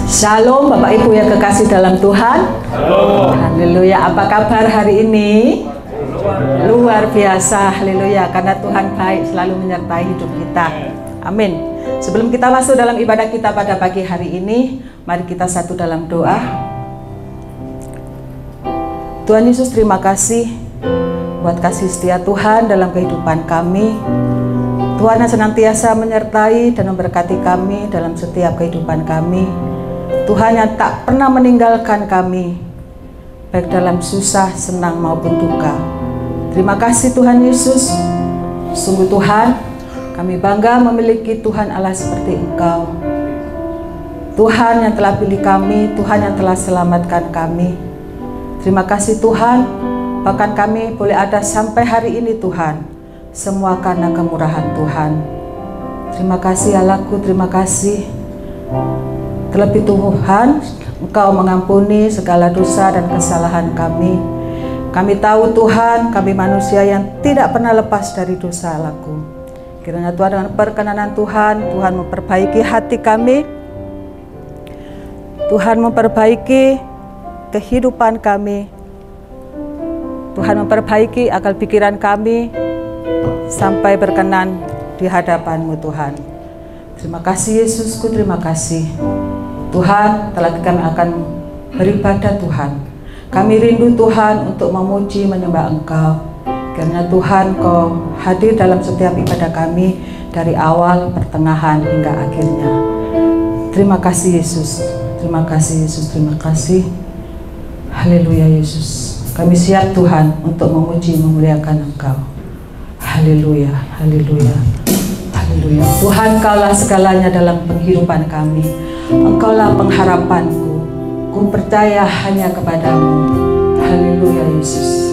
Shalom Bapak Ibu yang kekasih dalam Tuhan. Halo. Haleluya. Apa kabar hari ini? Luar biasa. Haleluya. Karena Tuhan baik, selalu menyertai hidup kita. Amin. Sebelum kita masuk dalam ibadah kita pada pagi hari ini, mari kita satu dalam doa. Tuhan Yesus, terima kasih buat kasih setia Tuhan dalam kehidupan kami. Tuhan yang senantiasa menyertai dan memberkati kami dalam setiap kehidupan kami. Tuhan yang tak pernah meninggalkan kami, baik dalam susah, senang maupun duka. Terima kasih Tuhan Yesus. Sungguh Tuhan, kami bangga memiliki Tuhan Allah seperti Engkau. Tuhan yang telah pilih kami, Tuhan yang telah selamatkan kami. Terima kasih Tuhan, bahkan kami boleh ada sampai hari ini Tuhan, semua karena kemurahan Tuhan. Terima kasih Allahku, terima kasih. Terlebih Tuhan, Engkau mengampuni segala dosa dan kesalahan kami. Kami tahu Tuhan, kami manusia yang tidak pernah lepas dari dosa Allahku. Kiranya Tuhan dengan perkenanan Tuhan, Tuhan memperbaiki hati kami. Tuhan memperbaiki kehidupan kami. Tuhan memperbaiki akal pikiran kami sampai berkenan di hadapan-Mu Tuhan. Terima kasih Yesusku, terima kasih. Tuhan, telah kami akan beribadah Tuhan. Kami rindu Tuhan untuk memuji menyembah Engkau. Karena Tuhan Kau hadir dalam setiap ibadah kami dari awal, pertengahan hingga akhirnya. Terima kasih Yesus. Terima kasih Yesus, terima kasih. Haleluya Yesus. Kami siap Tuhan untuk memuji memuliakan Engkau. Haleluya, haleluya. Haleluya. Tuhan, Kaulah segalanya dalam penghidupan kami. Engkaulah pengharapanku. Ku percaya hanya kepadamu. Haleluya Yesus.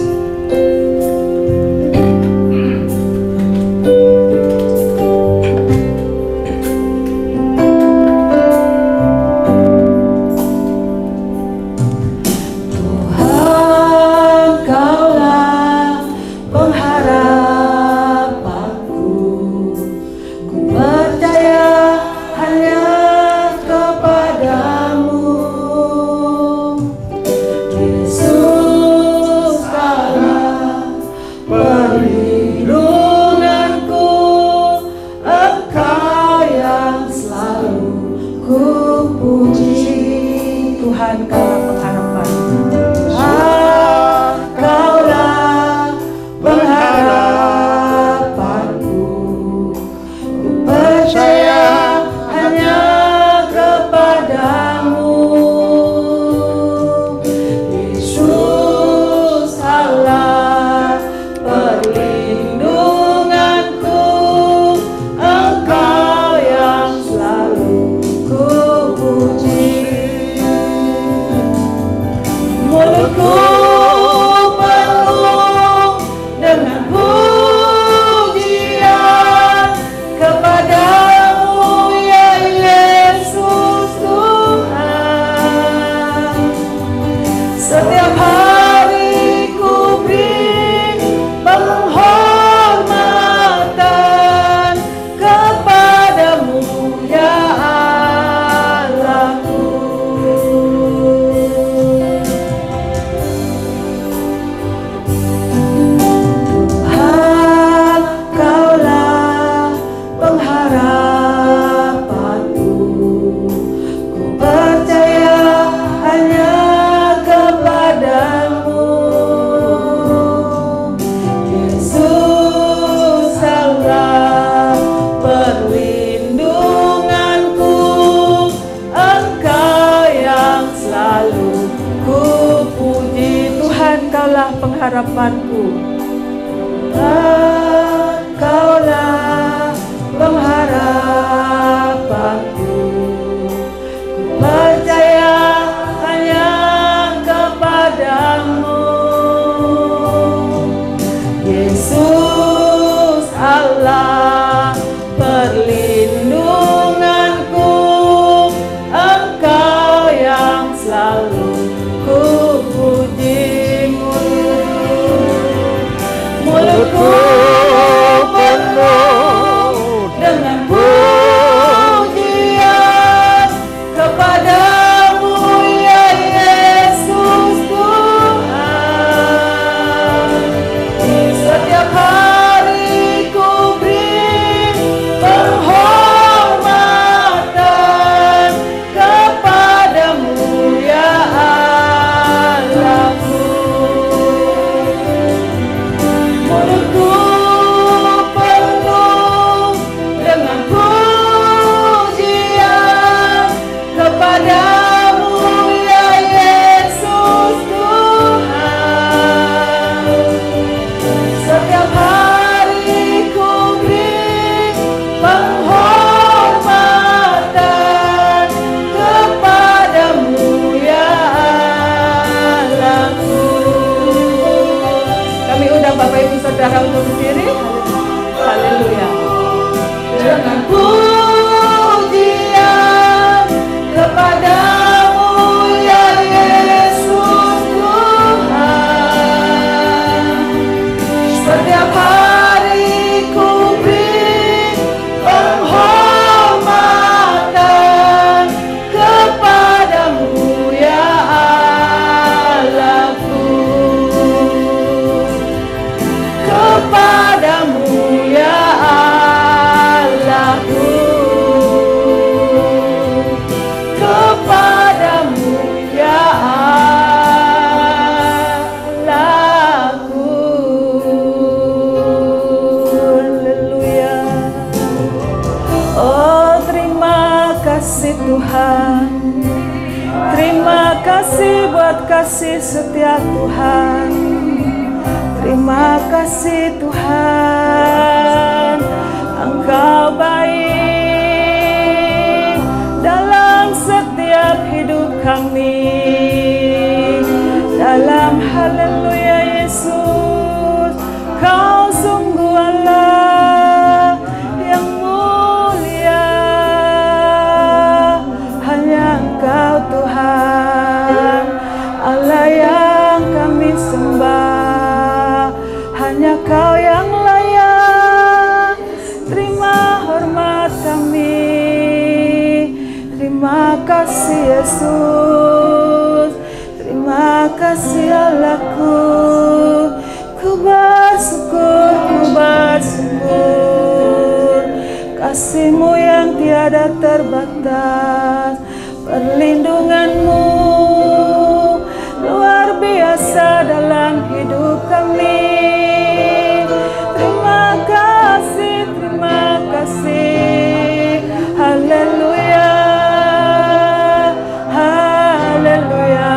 Pengharapanku, Engkaulah pengharapanku. Ku percaya hanya kepadamu, Yesus Allah perlindunganku. Engkau yang selalu ku puji. Mulutku penuh kasih Tuhan. Terima kasih buat kasih setia Tuhan. Terima kasih Tuhan, Engkau baik dalam setiap hidup kami. Dalam haleluya Yesus, Kau sungguh Allah yang mulia. Hanya Engkau Tuhan, Allah yang kami sembah. Hanya Kau yang layak terima hormat kami. Terima kasih Yesus, terima kasih Allahku. Ku bersyukur, ku bersyukur. Kasih-Mu yang tiada terbatas, perlindungan-Mu luar biasa dalam hidup kami. Terima kasih, terima kasih. Haleluya, haleluya.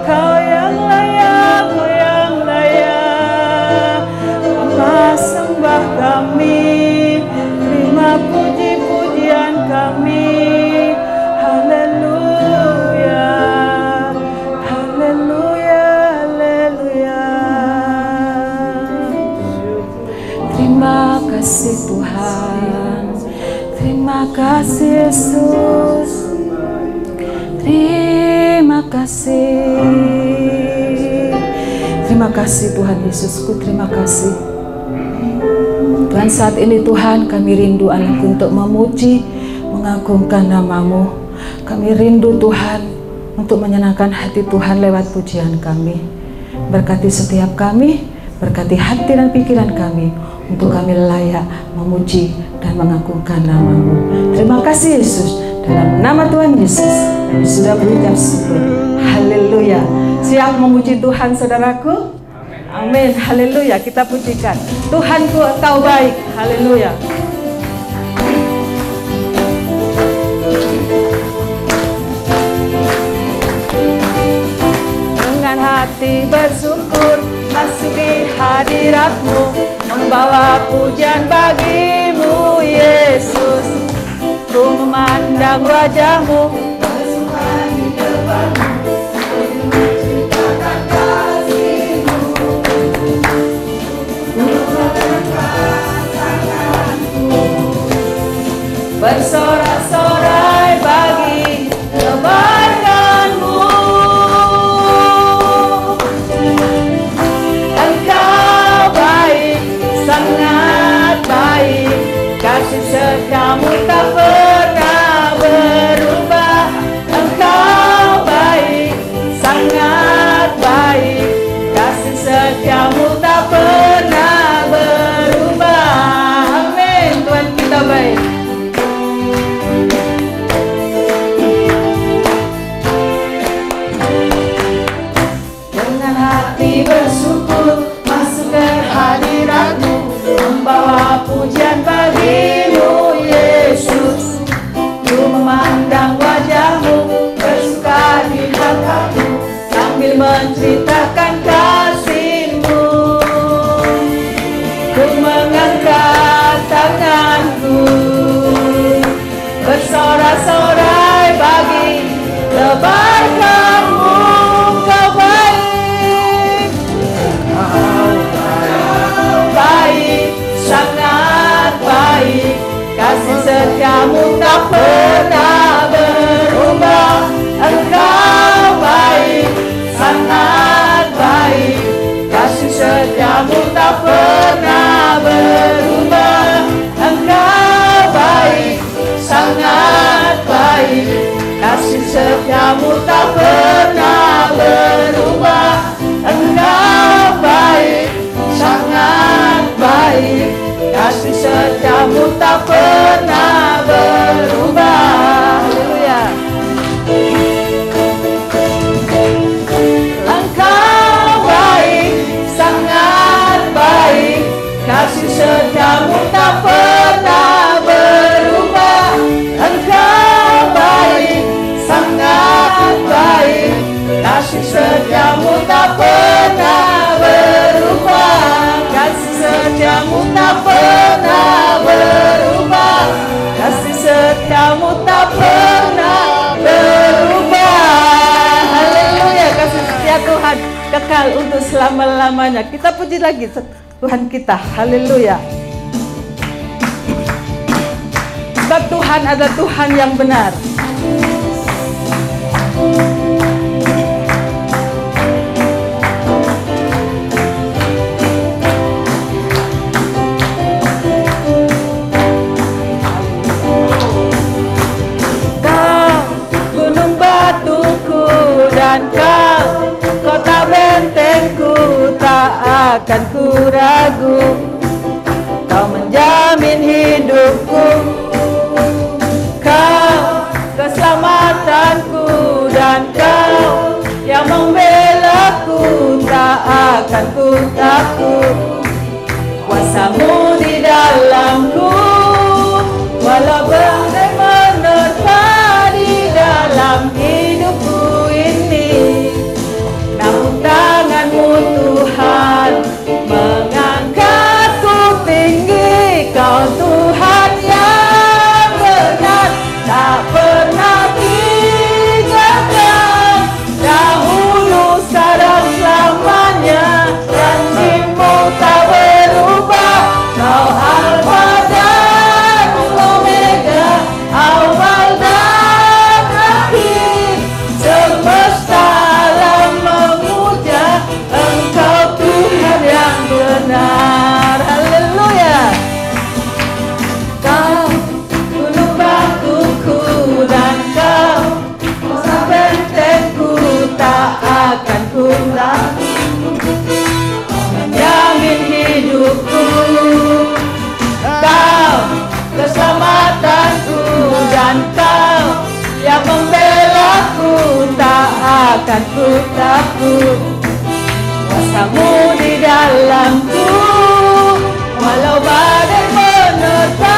Kau yang layak, Kau yang layak. Terima sembah kami, terima puji-pujian kami. Haleluya, haleluya, haleluya. Terima kasih Tuhan, terima kasih Yesus, terima kasih. Terima kasih Tuhan Yesusku, terima kasih. Tuhan, saat ini Tuhan kami rindu anakku untuk memuji, mengagungkan nama-Mu. Kami rindu Tuhan untuk menyenangkan hati Tuhan lewat pujian kami. Berkati setiap kami, berkati hati dan pikiran kami, untuk kami layak memuji dan mengagungkan nama-Mu. Terima kasih Yesus, dalam nama Tuhan Yesus kami sudah berucap syukur. Haleluya. Siap memuji Tuhan saudaraku? Amin. Haleluya. Kita pujikan Tuhanku, Engkau baik. Haleluya. Dengan hati bersyukur masuki hadirat-Mu, membawa pujian bagi-Mu Yesus. Ku memandang wajah-Mu, bersuka di depan-Mu, menceritakan kasih-Mu. Bersorak-sorai bagi kebaikan-Mu. Engkau baik, sangat baik. Kasih setiamu tak pernah berubah. Engkau baik, sangat baik. Kasih setiamu tak pernah berubah. Amin. Tuhan kita baik. Dengan hati bersyukur masuk ke hadirat-Mu, membawa pujian bagi-Mu Yesus. Ku memandang wajah-Mu, bersuka di hadapan-Mu, sambil menceritakan kasih-Mu. Ku mengangkat tanganku, bersorak-sorai bagi kebaikan-Mu. Kau baik, baik, sangat baik. Kasih setiamu tak pernah berubah. Engkau baik, sangat baik. Kasih setiamu tak pernah berubah. Engkau baik, sangat baik. Kasih setiamu tak pernah berubah. Engkau baik, sangat baik. Kasih setiamu tak pernah berubah. Kamu tak pernah berubah. Haleluya, kasih setia Tuhan kekal untuk selama-lamanya. Kita puji lagi Tuhan kita. Haleluya. Sebab Tuhan adalah Tuhan yang benar. Dan kau, kota bentengku, tak akan ku ragu. Kau menjamin hidupku, kau keselamatanku, dan kau yang membelaku, tak akan ku takut. Kuasamu di dalamku, walau badai menerpa di dalam hidupku. Namun tanganmu Tuhan mengangkatku tinggi. Kau Tuhan yang benar, tak pernah tinggalkan. Dahulu, sekarang, selamanya, janjimu tak berubah. Kau Alfa dan Omega, awal dan akhir. Semesta Engkau Tuhan yang benar. Haleluya. Kau gunung batuku, dan kau kota bentengku, tak akan ku ragu. Menjamin hidupku, kau keselamatanku, dan kau yang membelaku, tak akan ku takut. Kuasamu di dalamku, walau badai menerpa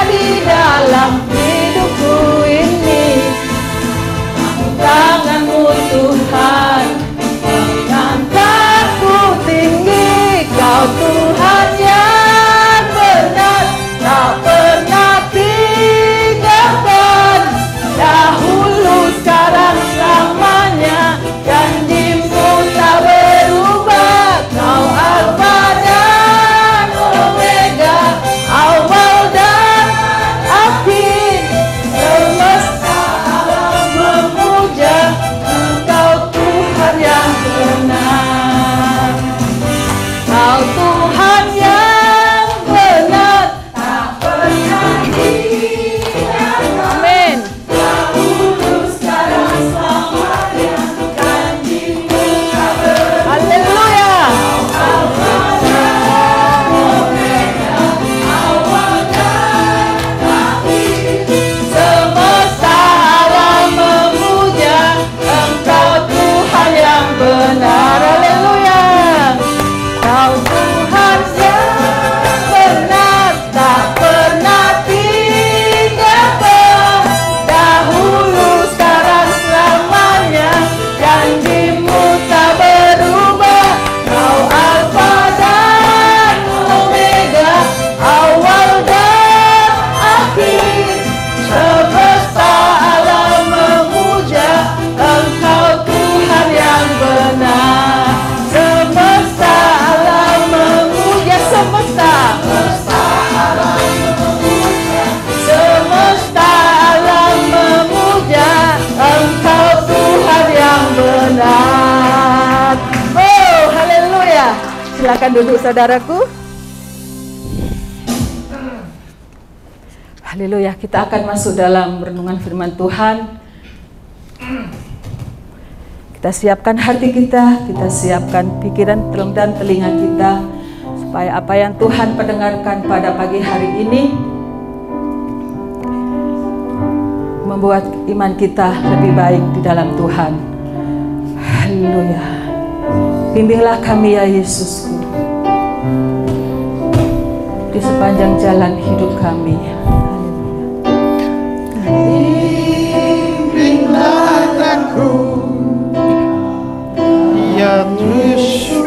di dalam hidupku ini. Tanganmu Tuhan mengangkatku tinggi. Kau Tuhan yang benar, tak pernah tinggalkan. Dahulu, sekarang, selamanya, janjimu tak berubah. Kau Alfa dan Omega, awal dan akhir. Semesta alam memuja Engkau Tuhan yang benar. Kau Tuhan yang benar, tak pernah tinggalkan. Amin. Dahulu, sekarang, selamanya, janjimu tak berubah. Haleluya. Semesta alam memuja Engkau Tuhan yang benar. Haleluya. Kau Tuhan yang benar, tak pernah tinggalkan. Dahulu, sekarang, selamanya, janjimu tak berubah. Kau Alfa dan Omega, awal dan akhir. Semesta alam memuja Engkau Tuhan yang benar. Semesta alam memuja, semesta alam memuja, semesta alam memuja Engkau Tuhan yang benar. Oh, haleluya. Silakan duduk saudaraku. Haleluya, kita akan masuk dalam renungan firman Tuhan. Kita siapkan hati kita siapkan pikiran dan telinga kita, supaya apa yang Tuhan pendengarkan pada pagi hari ini membuat iman kita lebih baik di dalam Tuhan. Haleluya. Bimbinglah kami ya Yesusku, di sepanjang jalan hidup kami. Bimbinglah aku ya Yesus,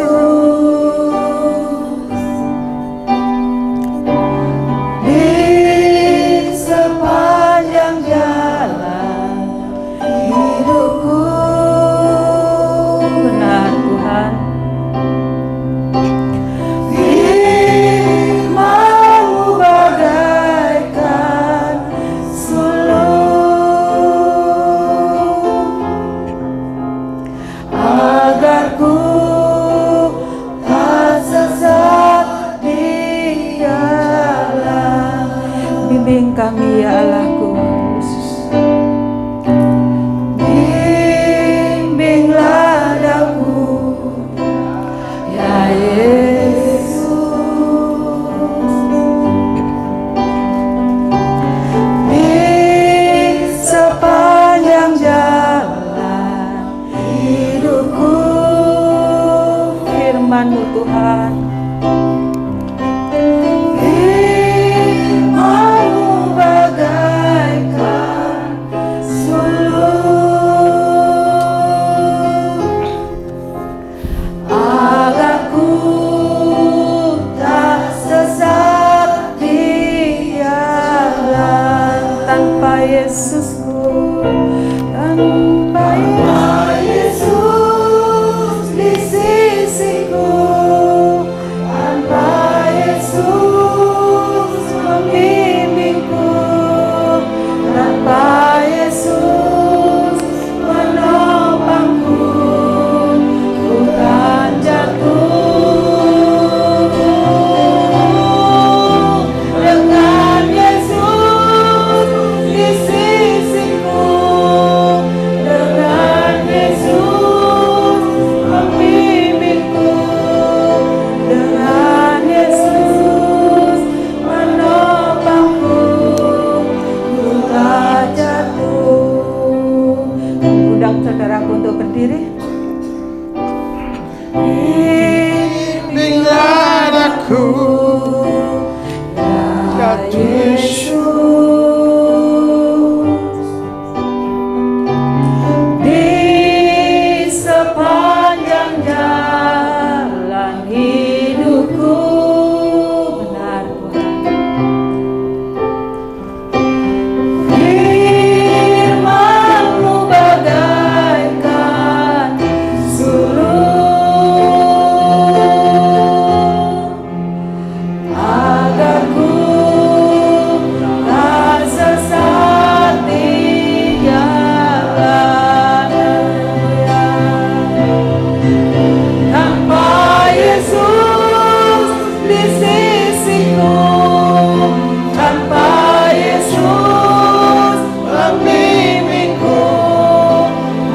di sepanjang tanpa Yesusku, tanpa Yesus di sisiku, tanpa Yesus membimbingku, tanpa Yesus menopangku, ku kan jatuh. Dengan Yesus di sisiku, dengan Yesus membimbingku, dengan Yesus menopangku, ku tak jatuh. Undang saudaraku untuk berdiri. Bimbinglah aku, ya Yesus, di sepanjang jalan hidupku, benar Tuhan. Firman-Mu bagaikan sulur, agar ku tak sesat di jalan-Nya. Tanpa Yesus di sisiku, tanpa Yesus membimbingku,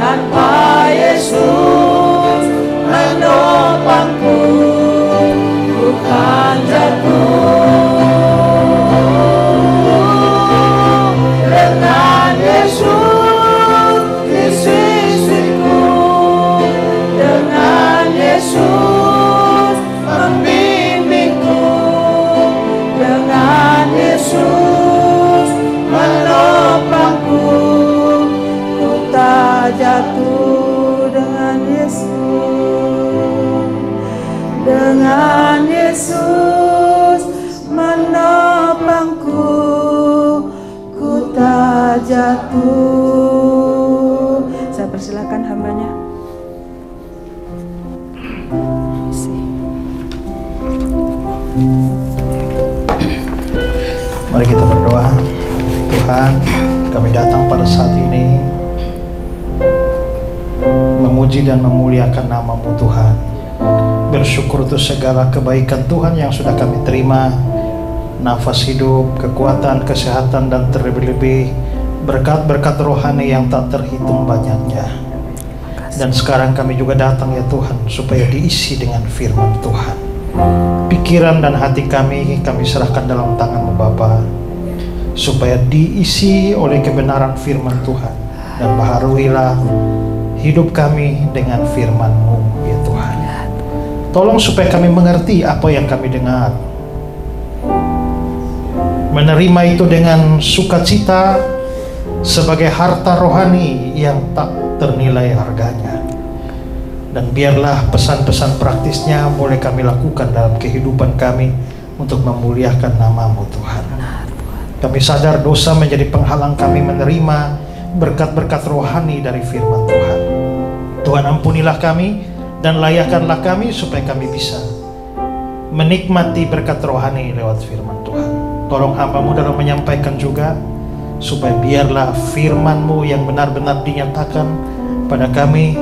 tanpa Yesus menopangku, ku kan jatuh. Dengan Yesus di sisiku, dengan Yesus membimbingku, dengan Yesus menopangku, ku tak jatuh. Dengan Yesus, dengan Yesus menopangku, ku tak jatuh. Saya persilakan hambanya. Mari kita berdoa. Tuhan, kami datang pada saat ini memuji dan memuliakan nama-Mu Tuhan. Bersyukur untuk segala kebaikan Tuhan yang sudah kami terima, nafas hidup, kekuatan, kesehatan, dan terlebih-lebih berkat-berkat rohani yang tak terhitung banyaknya. Dan sekarang kami juga datang ya Tuhan, supaya diisi dengan firman Tuhan. Pikiran dan hati kami serahkan dalam tangan-Mu Bapa, supaya diisi oleh kebenaran firman Tuhan. Dan baharuilah hidup kami dengan firman-Mu ya Tuhan. Tolong supaya kami mengerti apa yang kami dengar, menerima itu dengan sukacita sebagai harta rohani yang tak ternilai harganya. Dan biarlah pesan-pesan praktisnya boleh kami lakukan dalam kehidupan kami untuk memuliakan nama-Mu Tuhan. Kami sadar dosa menjadi penghalang kami menerima berkat-berkat rohani dari firman Tuhan. Tuhan, ampunilah kami dan layakkanlah kami supaya kami bisa menikmati berkat rohani lewat firman Tuhan. Tolong hamba-Mu dalam menyampaikan juga, supaya biarlah firman-Mu yang benar-benar dinyatakan pada kami.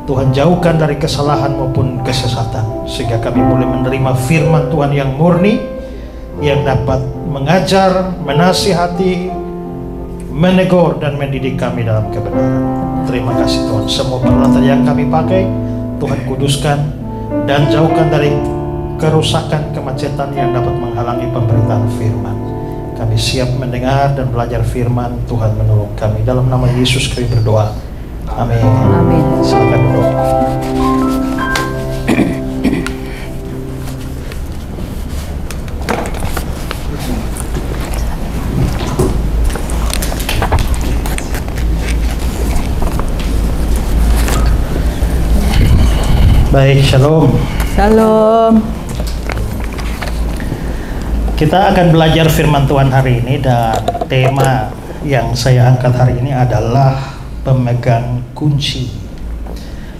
Tuhan, jauhkan dari kesalahan maupun kesesatan, sehingga kami boleh menerima firman Tuhan yang murni, yang dapat mengajar, menasihati, menegur, dan mendidik kami dalam kebenaran. Terima kasih Tuhan. Semua peralatan yang kami pakai, Tuhan kuduskan dan jauhkan dari kerusakan, kemacetan yang dapat menghalangi pemberitaan firman. Kami siap mendengar dan belajar firman. Tuhan menolong kami. Dalam nama Yesus kami berdoa. Amin. Amin. Silakan duduk. Baik, shalom. Shalom. Kita akan belajar firman Tuhan hari ini, dan tema yang saya angkat hari ini adalah pemegang kunci.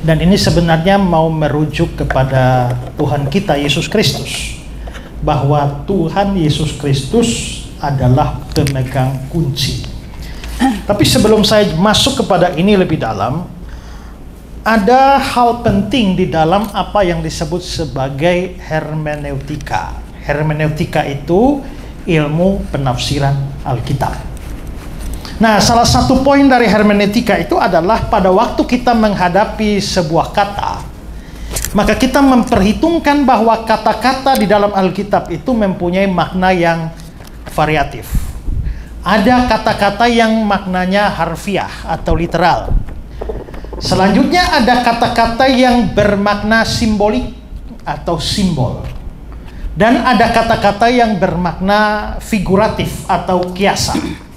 Dan ini sebenarnya mau merujuk kepada Tuhan kita Yesus Kristus, bahwa Tuhan Yesus Kristus adalah pemegang kunci. Tapi sebelum saya masuk kepada ini lebih dalam, ada hal penting di dalam apa yang disebut sebagai hermeneutika. Hermeneutika itu ilmu penafsiran Alkitab. Nah, salah satu poin dari hermeneutika itu adalah pada waktu kita menghadapi sebuah kata, maka kita memperhitungkan bahwa kata-kata di dalam Alkitab itu mempunyai makna yang variatif. Ada kata-kata yang maknanya harfiah atau literal. Selanjutnya ada kata-kata yang bermakna simbolik atau simbol. Dan ada kata-kata yang bermakna figuratif atau kiasan.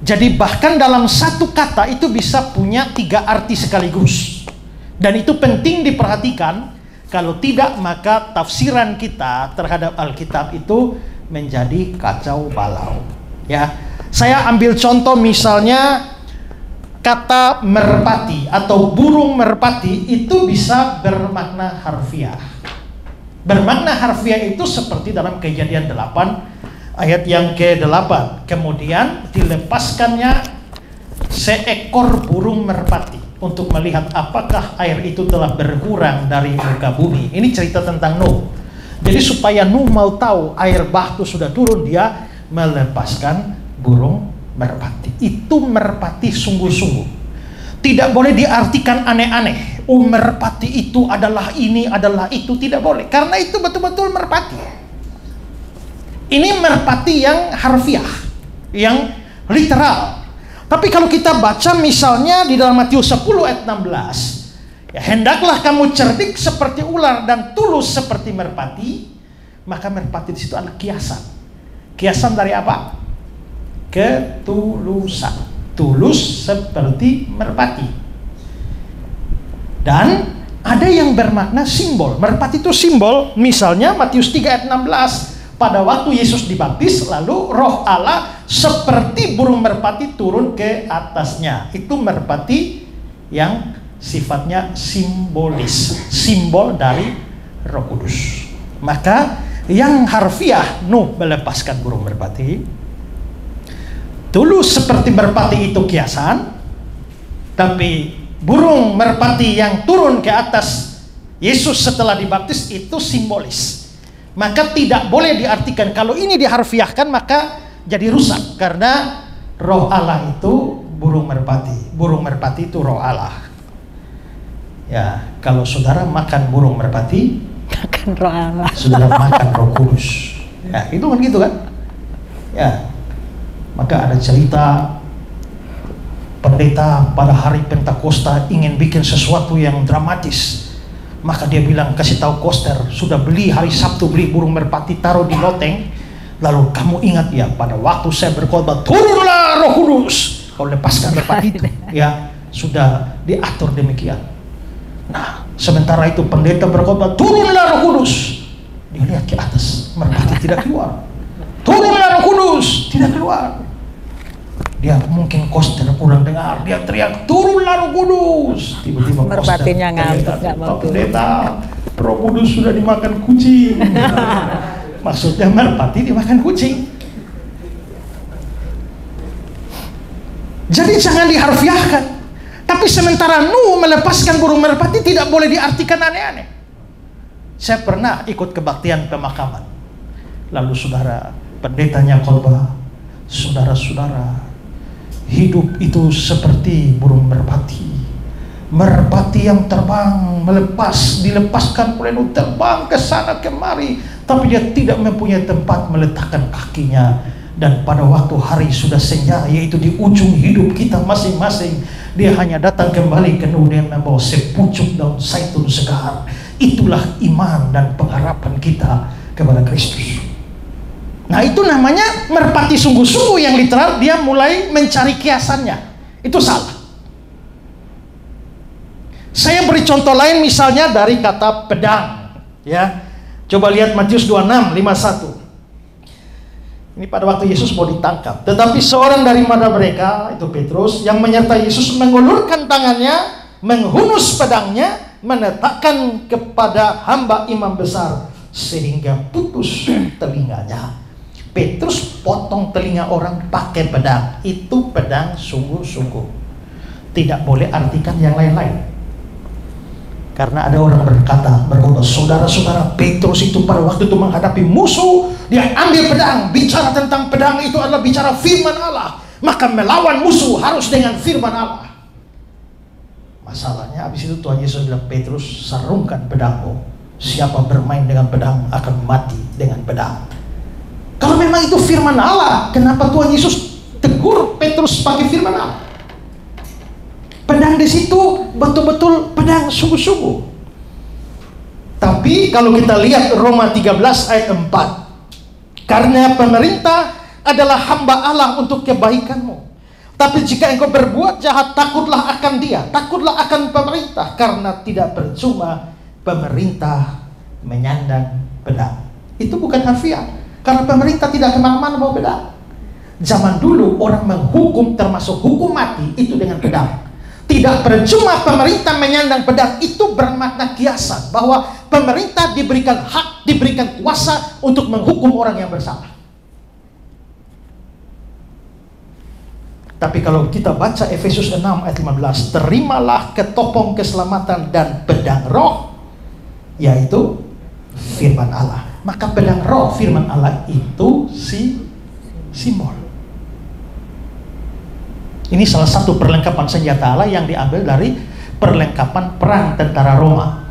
Jadi bahkan dalam satu kata itu bisa punya 3 arti sekaligus. Dan itu penting diperhatikan. Kalau tidak, maka tafsiran kita terhadap Alkitab itu menjadi kacau balau. Ya, saya ambil contoh misalnya kata merpati atau burung merpati itu bisa bermakna harfiah. Bermakna harfiah itu seperti dalam Kejadian 8 ayat yang ke-8. Kemudian dilepaskannya seekor burung merpati untuk melihat apakah air itu telah berkurang dari muka bumi. Ini cerita tentang Nuh. Jadi supaya Nuh mau tahu air bah itu sudah turun, dia melepaskan burung merpati. Itu merpati sungguh-sungguh. Tidak boleh diartikan aneh-aneh. Oh, merpati itu adalah ini, adalah itu. Tidak boleh. Karena itu betul-betul merpati. Ini merpati yang harfiah, yang literal. Tapi kalau kita baca misalnya di dalam Matius 10 ayat 16, ya, hendaklah kamu cerdik seperti ular dan tulus seperti merpati. Maka merpati di situ adalah kiasan. Kiasan dari apa? Ketulusan. Tulus seperti merpati. Dan ada yang bermakna simbol. Merpati itu simbol. Misalnya Matius 3 ayat 16. Pada waktu Yesus dibaptis, lalu roh Allah seperti burung merpati turun ke atasnya. Itu merpati yang sifatnya simbolis. Simbol dari Roh Kudus. Maka yang harfiah, Nuh melepaskan burung merpati. Tulus seperti merpati itu kiasan. Tapi burung merpati yang turun ke atas Yesus setelah dibaptis itu simbolis. Maka tidak boleh diartikan, kalau ini diharfiahkan maka jadi rusak. Karena roh Allah itu burung merpati. Burung merpati itu roh Allah. Ya, kalau saudara makan burung merpati, Makan roh Allah. saudara makan Roh Kudus. Ya, itu kan gitu kan? Ya. Maka ada cerita pendeta pada hari Pentakosta ingin bikin sesuatu yang dramatis. Maka dia bilang, kasih tahu koster, sudah beli hari Sabtu, beli burung merpati, taruh di loteng. Lalu kamu ingat ya, pada waktu saya berkhotbah, turunlah Roh Kudus. Kau lepaskan merpati itu. Ya, sudah diatur demikian. Nah, sementara itu pendeta berkhotbah, turunlah Roh Kudus. Dia lihat ke atas, merpati tidak keluar. Turunlah Roh Kudus, tidak keluar. Dia mungkin koster kurang dengar, dia teriak, turunlah Roh Kudus. Tiba-tiba Merpatinya ngantuk, nggak mau turun. Pendeta, Roh Kudus sudah dimakan kucing. Maksudnya merpati dimakan kucing. Jadi jangan diharfiahkan. Tapi sementara Nuh melepaskan burung merpati tidak boleh diartikan aneh-aneh. Saya pernah ikut kebaktian pemakaman. Lalu saudara, pendetanya khotbah, saudara-saudara, hidup itu seperti burung merpati. Merpati yang terbang, dilepaskan oleh Nuh, terbang ke sana kemari, tapi dia tidak mempunyai tempat meletakkan kakinya. Dan pada waktu hari sudah senja, yaitu di ujung hidup kita masing-masing, dia hanya datang kembali ke Nuh dengan membawa sepucuk daun zaitun segar. Itulah iman dan pengharapan kita kepada Kristus. Nah, itu namanya merpati sungguh-sungguh yang literal. Dia mulai mencari kiasannya. Itu salah. Saya beri contoh lain, misalnya dari kata pedang. Ya, coba lihat Matius 26:51. Ini pada waktu Yesus mau ditangkap. Tetapi seorang dari mereka, itu Petrus, yang menyertai Yesus mengulurkan tangannya, menghunus pedangnya, meletakkan kepada hamba imam besar, sehingga putus telinganya. Petrus potong telinga orang pakai pedang. Itu pedang sungguh-sungguh. Tidak boleh artikan yang lain-lain. Karena ada orang berkata, saudara-saudara, Petrus itu pada waktu itu menghadapi musuh, dia ambil pedang, bicara tentang pedang itu adalah bicara firman Allah. Maka melawan musuh harus dengan firman Allah. Masalahnya habis itu Tuhan Yesus bilang, Petrus, sarungkan pedangmu. Siapa bermain dengan pedang akan mati dengan pedang. Kalau memang itu firman Allah, kenapa Tuhan Yesus tegur Petrus pakai firman Allah? Pedang di situ betul-betul pedang sungguh-sungguh. Tapi kalau kita lihat Roma 13 ayat 4, karena pemerintah adalah hamba Allah untuk kebaikanmu. Tapi jika engkau berbuat jahat, takutlah akan dia, takutlah akan pemerintah, karena tidak percuma pemerintah menyandang pedang. Itu bukan harfiah, karena pemerintah tidak kemana-mana bawa pedang. Zaman dulu orang menghukum, termasuk hukum mati, itu dengan pedang. Tidak percuma pemerintah menyandang pedang, itu bermakna kiasan bahwa pemerintah diberikan hak, diberikan kuasa untuk menghukum orang yang bersalah. Tapi kalau kita baca Efesus 6 ayat 15, terimalah ketopong keselamatan dan pedang roh, yaitu firman Allah. Maka pedang roh firman Allah itu simbol. Ini salah satu perlengkapan senjata Allah yang diambil dari perlengkapan perang tentara Roma,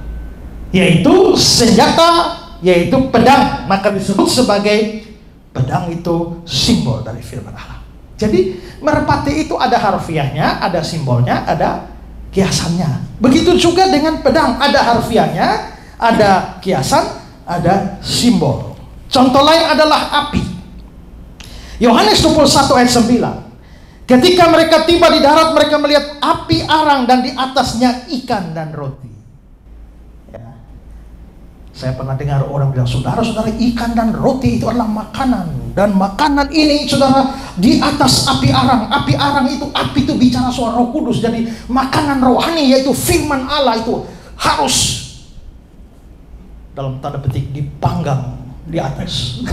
yaitu senjata, yaitu pedang. Maka disebut sebagai pedang itu simbol dari firman Allah. Jadi merpati itu ada harfiahnya, ada simbolnya, ada kiasannya. Begitu juga dengan pedang, ada harfiahnya, ada kiasan, ada simbol. Contoh lain adalah api. Yohanes 21 ayat 9. Ketika mereka tiba di darat, mereka melihat api arang dan di atasnya ikan dan roti. Ya. Saya pernah dengar orang bilang, saudara-saudara, ikan dan roti itu adalah makanan. Dan makanan ini, saudara, di atas api arang. Api arang itu, api itu bicara soal Roh Kudus. Jadi makanan rohani, yaitu firman Allah itu harus, dalam tanda petik, dipanggang di atas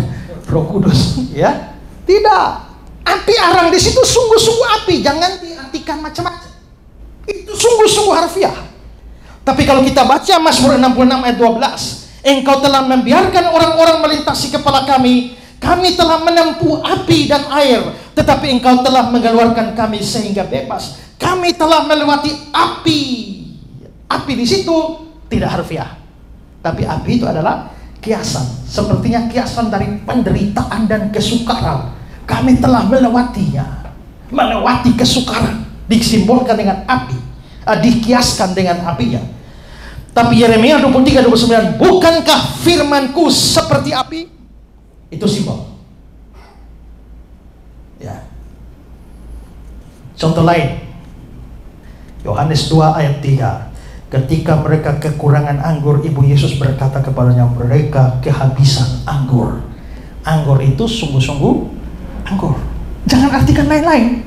Roh Kudus. Ya, tidak. Api arang di situ sungguh-sungguh api, jangan diartikan macam-macam. Itu sungguh-sungguh harfiah. Tapi kalau kita baca Mazmur 66 ayat 12, engkau telah membiarkan orang-orang melintasi kepala kami, kami telah menempuh api dan air, tetapi engkau telah mengeluarkan kami sehingga bebas. Kami telah melewati api. Api di situ tidak harfiah, tapi api itu adalah kiasan. Sepertinya kiasan dari penderitaan dan kesukaran. Kami telah melewatinya, melewati kesukaran, disimbolkan dengan api, dikiaskan dengan apinya. Tapi Yeremia 23:29, bukankah firmanku seperti api? Itu simbol. Ya. Contoh lain, Yohanes 2 ayat 3. Ketika mereka kekurangan anggur, Ibu Yesus berkata kepadanya, mereka kehabisan anggur. Anggur itu sungguh-sungguh anggur. Jangan artikan lain-lain.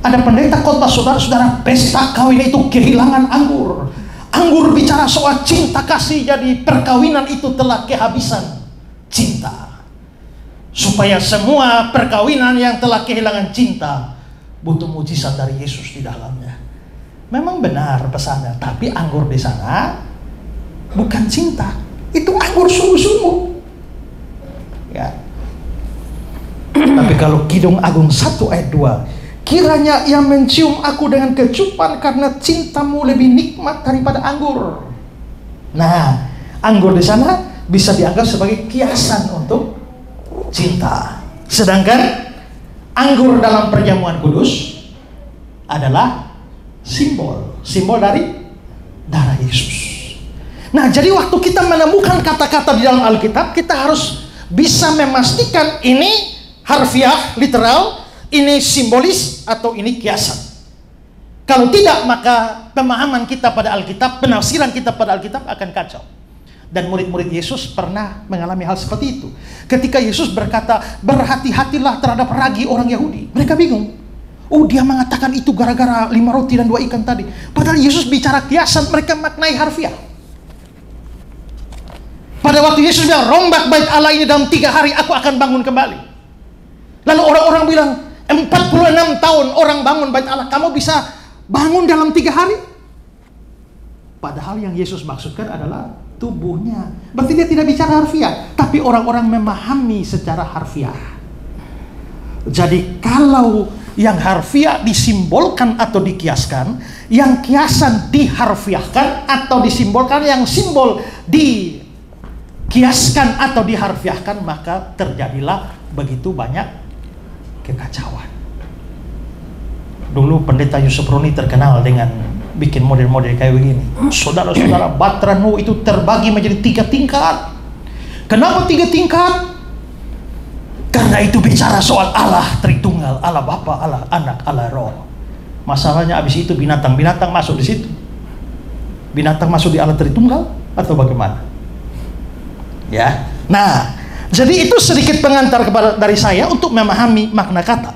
Ada pendeta khotbah, saudara-saudara, pesta kawin itu kehilangan anggur. Anggur bicara soal cinta kasih, jadi perkawinan itu telah kehabisan cinta. Supaya semua perkawinan yang telah kehilangan cinta butuh mujizat dari Yesus di dalamnya. Memang benar pesannya, tapi anggur di sana bukan cinta. Itu anggur sungguh-sungguh. Ya. Tapi kalau Kidung Agung 1 ayat 2, kiranya ia mencium aku dengan kecupan karena cintamu lebih nikmat daripada anggur. Nah, anggur di sana bisa dianggap sebagai kiasan untuk cinta. Sedangkan anggur dalam perjamuan kudus adalah simbol dari darah Yesus. Nah, jadi waktu kita menemukan kata-kata di dalam Alkitab, kita harus bisa memastikan ini harfiah, literal, ini simbolis, atau ini kiasan. Kalau tidak, maka pemahaman kita pada Alkitab, penafsiran kita pada Alkitab akan kacau. Dan murid-murid Yesus pernah mengalami hal seperti itu. Ketika Yesus berkata, berhati-hatilah terhadap ragi orang Yahudi. Mereka bingung. Oh, dia mengatakan itu gara-gara 5 roti dan 2 ikan tadi. Padahal Yesus bicara kiasan, mereka maknai harfiah. Pada waktu Yesus bilang, rombak bait Allah ini dalam 3 hari aku akan bangun kembali. Lalu orang-orang bilang, 46 tahun orang bangun bait Allah, kamu bisa bangun dalam 3 hari? Padahal yang Yesus maksudkan adalah tubuhnya. Berarti dia tidak bicara harfiah, tapi orang-orang memahami secara harfiah. Jadi kalau yang harfiah disimbolkan atau dikiaskan, yang kiasan diharfiahkan atau disimbolkan, yang simbol dikiaskan atau diharfiahkan, maka terjadilah begitu banyak kekacauan. Dulu Pendeta Yusuf Roni terkenal dengan bikin model-model kayak begini. Saudara-saudara, Batra Nuh itu terbagi menjadi 3 tingkat. Kenapa 3 tingkat? Karena itu bicara soal Allah Tritunggal, Allah Bapa, Allah Anak, Allah Roh. Masalahnya abis itu binatang-binatang masuk di situ. Binatang masuk di Allah Tritunggal atau bagaimana? Ya. Nah, jadi itu sedikit pengantar dari saya untuk memahami makna kata.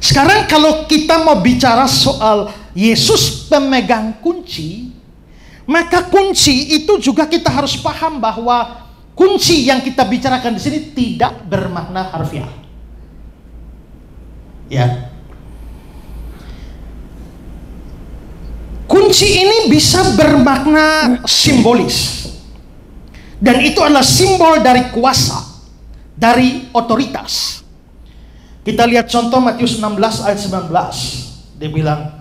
Sekarang kalau kita mau bicara soal Yesus pemegang kunci, maka kunci itu juga kita harus paham bahwa kunci yang kita bicarakan di sini tidak bermakna harfiah. Ya. Kunci ini bisa bermakna simbolis. Dan itu adalah simbol dari kuasa, dari otoritas. Kita lihat contoh Matius 16 ayat 19. Dia bilang,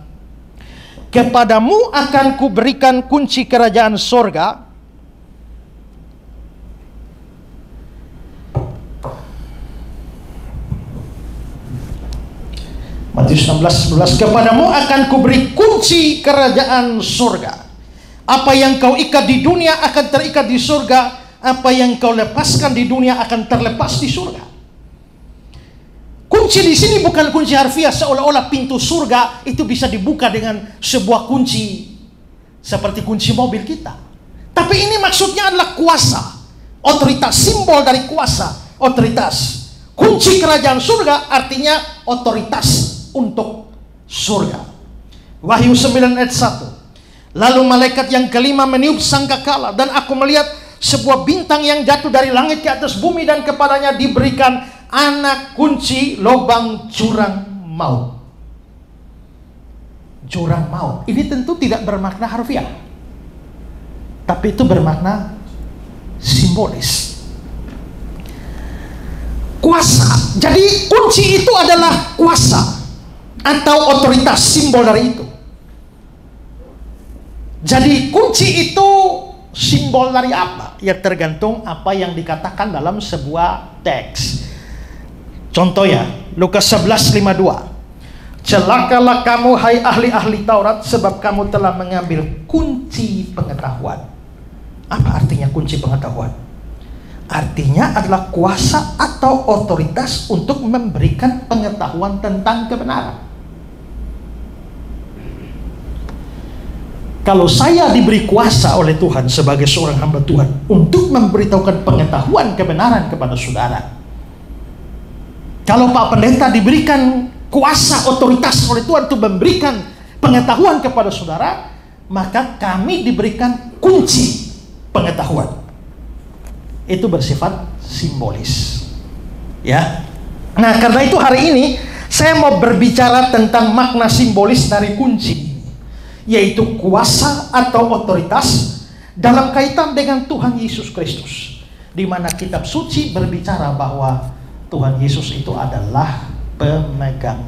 kepadamu akan kuberikan kunci kerajaan sorga. Matius 16:11, kepadamu akan kuberi kunci kerajaan sorga. Apa yang kau ikat di dunia akan terikat di surga. Apa yang kau lepaskan di dunia akan terlepas di surga. Kunci di sini bukan kunci harfiah seolah-olah pintu surga itu bisa dibuka dengan sebuah kunci seperti kunci mobil kita. Tapi ini maksudnya adalah kuasa, otoritas, simbol dari kuasa, otoritas. Kunci kerajaan surga artinya otoritas untuk surga. Wahyu 9 ayat 1. Lalu malaikat yang kelima meniup sangkakala dan aku melihat sebuah bintang yang jatuh dari langit ke atas bumi dan kepadanya diberikan anak kunci lubang jurang maut. Jurang maut. Ini tentu tidak bermakna harfiah, tapi itu bermakna simbolis. Kuasa. Jadi kunci itu adalah kuasa atau otoritas, simbol dari itu. Jadi kunci itu simbol dari apa? Ya tergantung apa yang dikatakan dalam sebuah teks. Contoh ya, Lukas 11:52. Celakalah kamu hai ahli-ahli Taurat, sebab kamu telah mengambil kunci pengetahuan. Apa artinya kunci pengetahuan? Artinya adalah kuasa atau otoritas untuk memberikan pengetahuan tentang kebenaran. Kalau saya diberi kuasa oleh Tuhan sebagai seorang hamba Tuhan untuk memberitahukan pengetahuan kebenaran kepada saudara, kalau Pak Pendeta diberikan kuasa otoritas oleh Tuhan untuk memberikan pengetahuan kepada saudara, maka kami diberikan kunci pengetahuan. Itu bersifat simbolis. Ya. Nah, karena itu hari ini saya mau berbicara tentang makna simbolis dari kunci, yaitu kuasa atau otoritas dalam kaitan dengan Tuhan Yesus Kristus, di mana kitab suci berbicara bahwa Tuhan Yesus itu adalah pemegang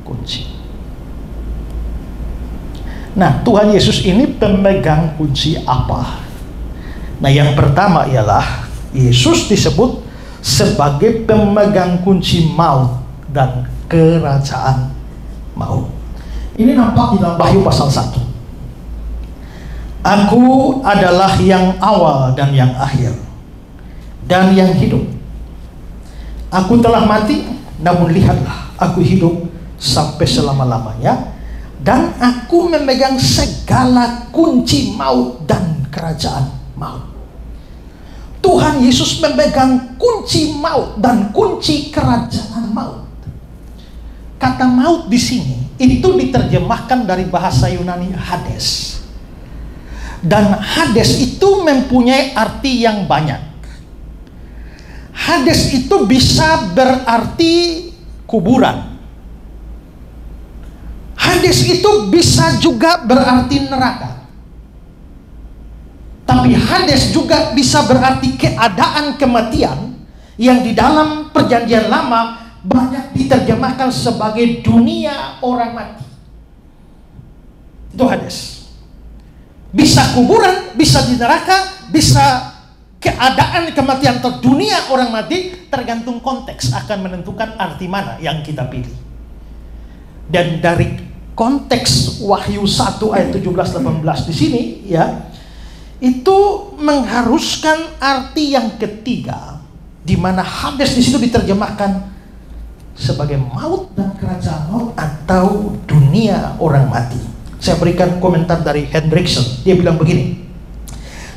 kunci. Nah, Tuhan Yesus ini pemegang kunci apa? Nah, yang pertama ialah Yesus disebut sebagai pemegang kunci maut dan kerajaan maut. Ini nampak di dalam Wahyu pasal 1. Aku adalah yang awal dan yang akhir dan yang hidup. Aku telah mati, namun lihatlah, aku hidup sampai selama-lamanya, dan aku memegang segala kunci maut dan kerajaan maut. Tuhan Yesus memegang kunci maut dan kunci kerajaan maut. Kata maut di sini itu diterjemahkan dari bahasa Yunani Hades. Dan Hades itu mempunyai arti yang banyak. Hades itu bisa berarti kuburan. Hades itu bisa juga berarti neraka. Tapi Hades juga bisa berarti keadaan kematian yang di dalam Perjanjian Lama banyak diterjemahkan sebagai dunia orang mati. Itu Hades. Bisa kuburan, bisa di neraka, bisa keadaan kematian atau dunia orang mati, tergantung konteks akan menentukan arti mana yang kita pilih. Dan dari konteks Wahyu 1 ayat 17-18 di sini ya, itu mengharuskan arti yang ketiga, di mana Hades di situ diterjemahkan sebagai maut dan kerajaan maut atau dunia orang mati. Saya berikan komentar dari Hendrickson. Dia bilang begini,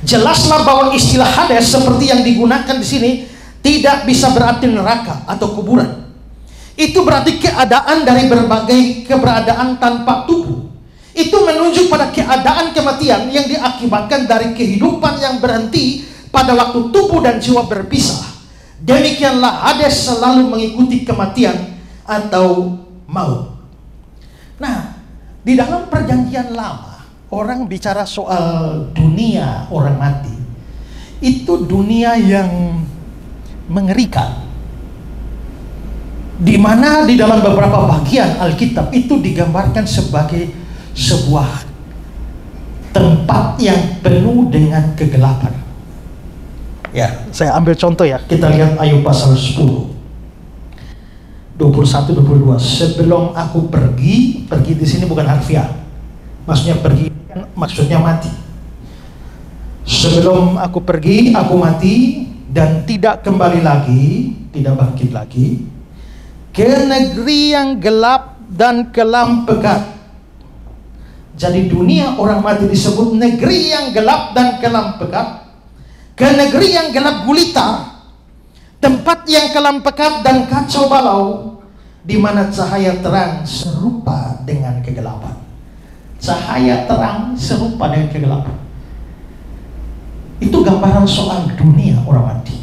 jelaslah bahwa istilah Hades seperti yang digunakan di sini tidak bisa berarti neraka atau kuburan. Itu berarti keadaan dari berbagai keberadaan tanpa tubuh. Itu menunjuk pada keadaan kematian yang diakibatkan dari kehidupan yang berhenti pada waktu tubuh dan jiwa berpisah. Demikianlah Hades selalu mengikuti kematian atau maut. Nah, di dalam Perjanjian Lama, orang bicara soal dunia orang mati. Itu dunia yang mengerikan. Di mana di dalam beberapa bagian Alkitab itu digambarkan sebagai sebuah tempat yang penuh dengan kegelapan. Ya, saya ambil contoh ya. Kita lihat Ayub pasal 10. 21-22. Sebelum aku pergi di sini bukan harfiah. Maksudnya pergi, maksudnya mati. Sebelum aku pergi, aku mati dan tidak kembali lagi, tidak bangkit lagi ke negeri yang gelap dan kelam pekat. Jadi dunia orang mati disebut negeri yang gelap dan kelam pekat, ke negeri yang gelap gulita, tempat yang kelam pekat dan kacau balau, di mana cahaya terang serupa dengan kegelapan. Cahaya terang serupa dengan kegelapan. Itu gambaran soal dunia orang mati.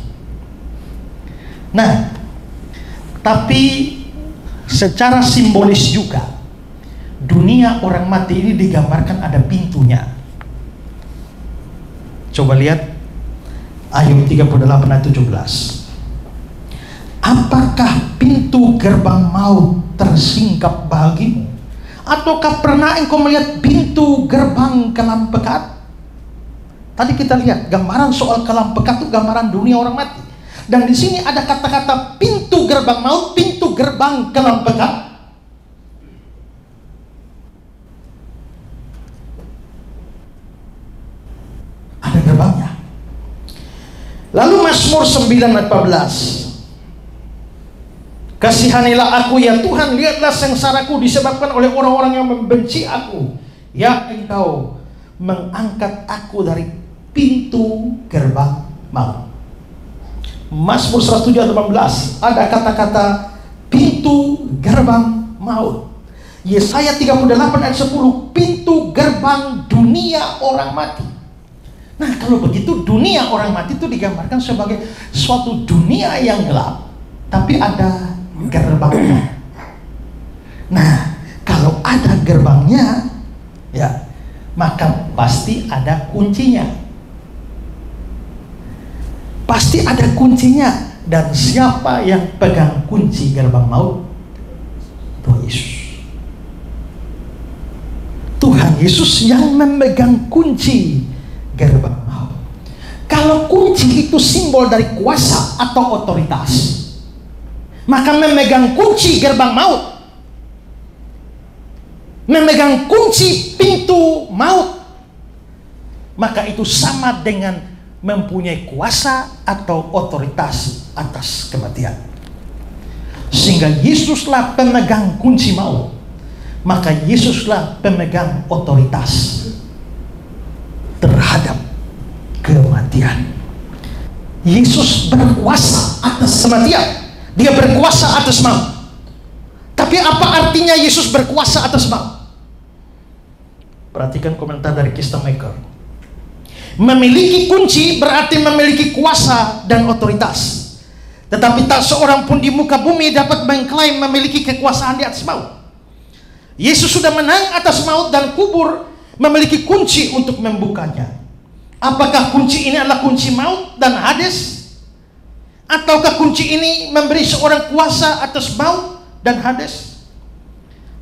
Nah, tapi secara simbolis juga dunia orang mati ini digambarkan ada pintunya. Coba lihat Ayub 38 ayat 17. Apakah pintu gerbang maut tersingkap bagimu? Ataukah pernah engkau melihat pintu gerbang kelam pekat? Tadi kita lihat gambaran soal kelam pekat itu gambaran dunia orang mati. Dan di sini ada kata-kata pintu gerbang maut, pintu gerbang kelam pekat. Ada gerbangnya. Lalu Mazmur 9:14. Kasihanilah aku ya Tuhan, lihatlah sengsaraku disebabkan oleh orang-orang yang membenci aku. Ya Engkau mengangkat aku dari pintu gerbang maut. Mazmur 118 ada kata-kata pintu gerbang maut. Yesaya 38 ayat 10, pintu gerbang dunia orang mati. Nah, kalau begitu dunia orang mati itu digambarkan sebagai suatu dunia yang gelap, tapi ada gerbangnya. Nah, kalau ada gerbangnya, ya, maka pasti ada kuncinya. Pasti ada kuncinya. Dan siapa yang pegang kunci gerbang maut? Tuhan Yesus. Tuhan Yesus yang memegang kunci gerbang maut. Kalau kunci itu simbol dari kuasa atau otoritas, maka memegang kunci gerbang maut, memegang kunci pintu maut, maka itu sama dengan mempunyai kuasa atau otoritas atas kematian. Sehingga Yesuslah pemegang kunci maut, maka Yesuslah pemegang otoritas terhadap kematian. kematian. Yesus berkuasa atas kematian. Dia berkuasa atas maut. Tapi apa artinya Yesus berkuasa atas maut? Perhatikan komentar dari Kistemaker. Memiliki kunci berarti memiliki kuasa dan otoritas. Tetapi tak seorang pun di muka bumi dapat mengklaim memiliki kekuasaan di atas maut. Yesus sudah menang atas maut dan kubur memiliki kunci untuk membukanya. Apakah kunci ini adalah kunci maut dan Hades? Ataukah kunci ini memberi seorang kuasa atas maut dan Hades?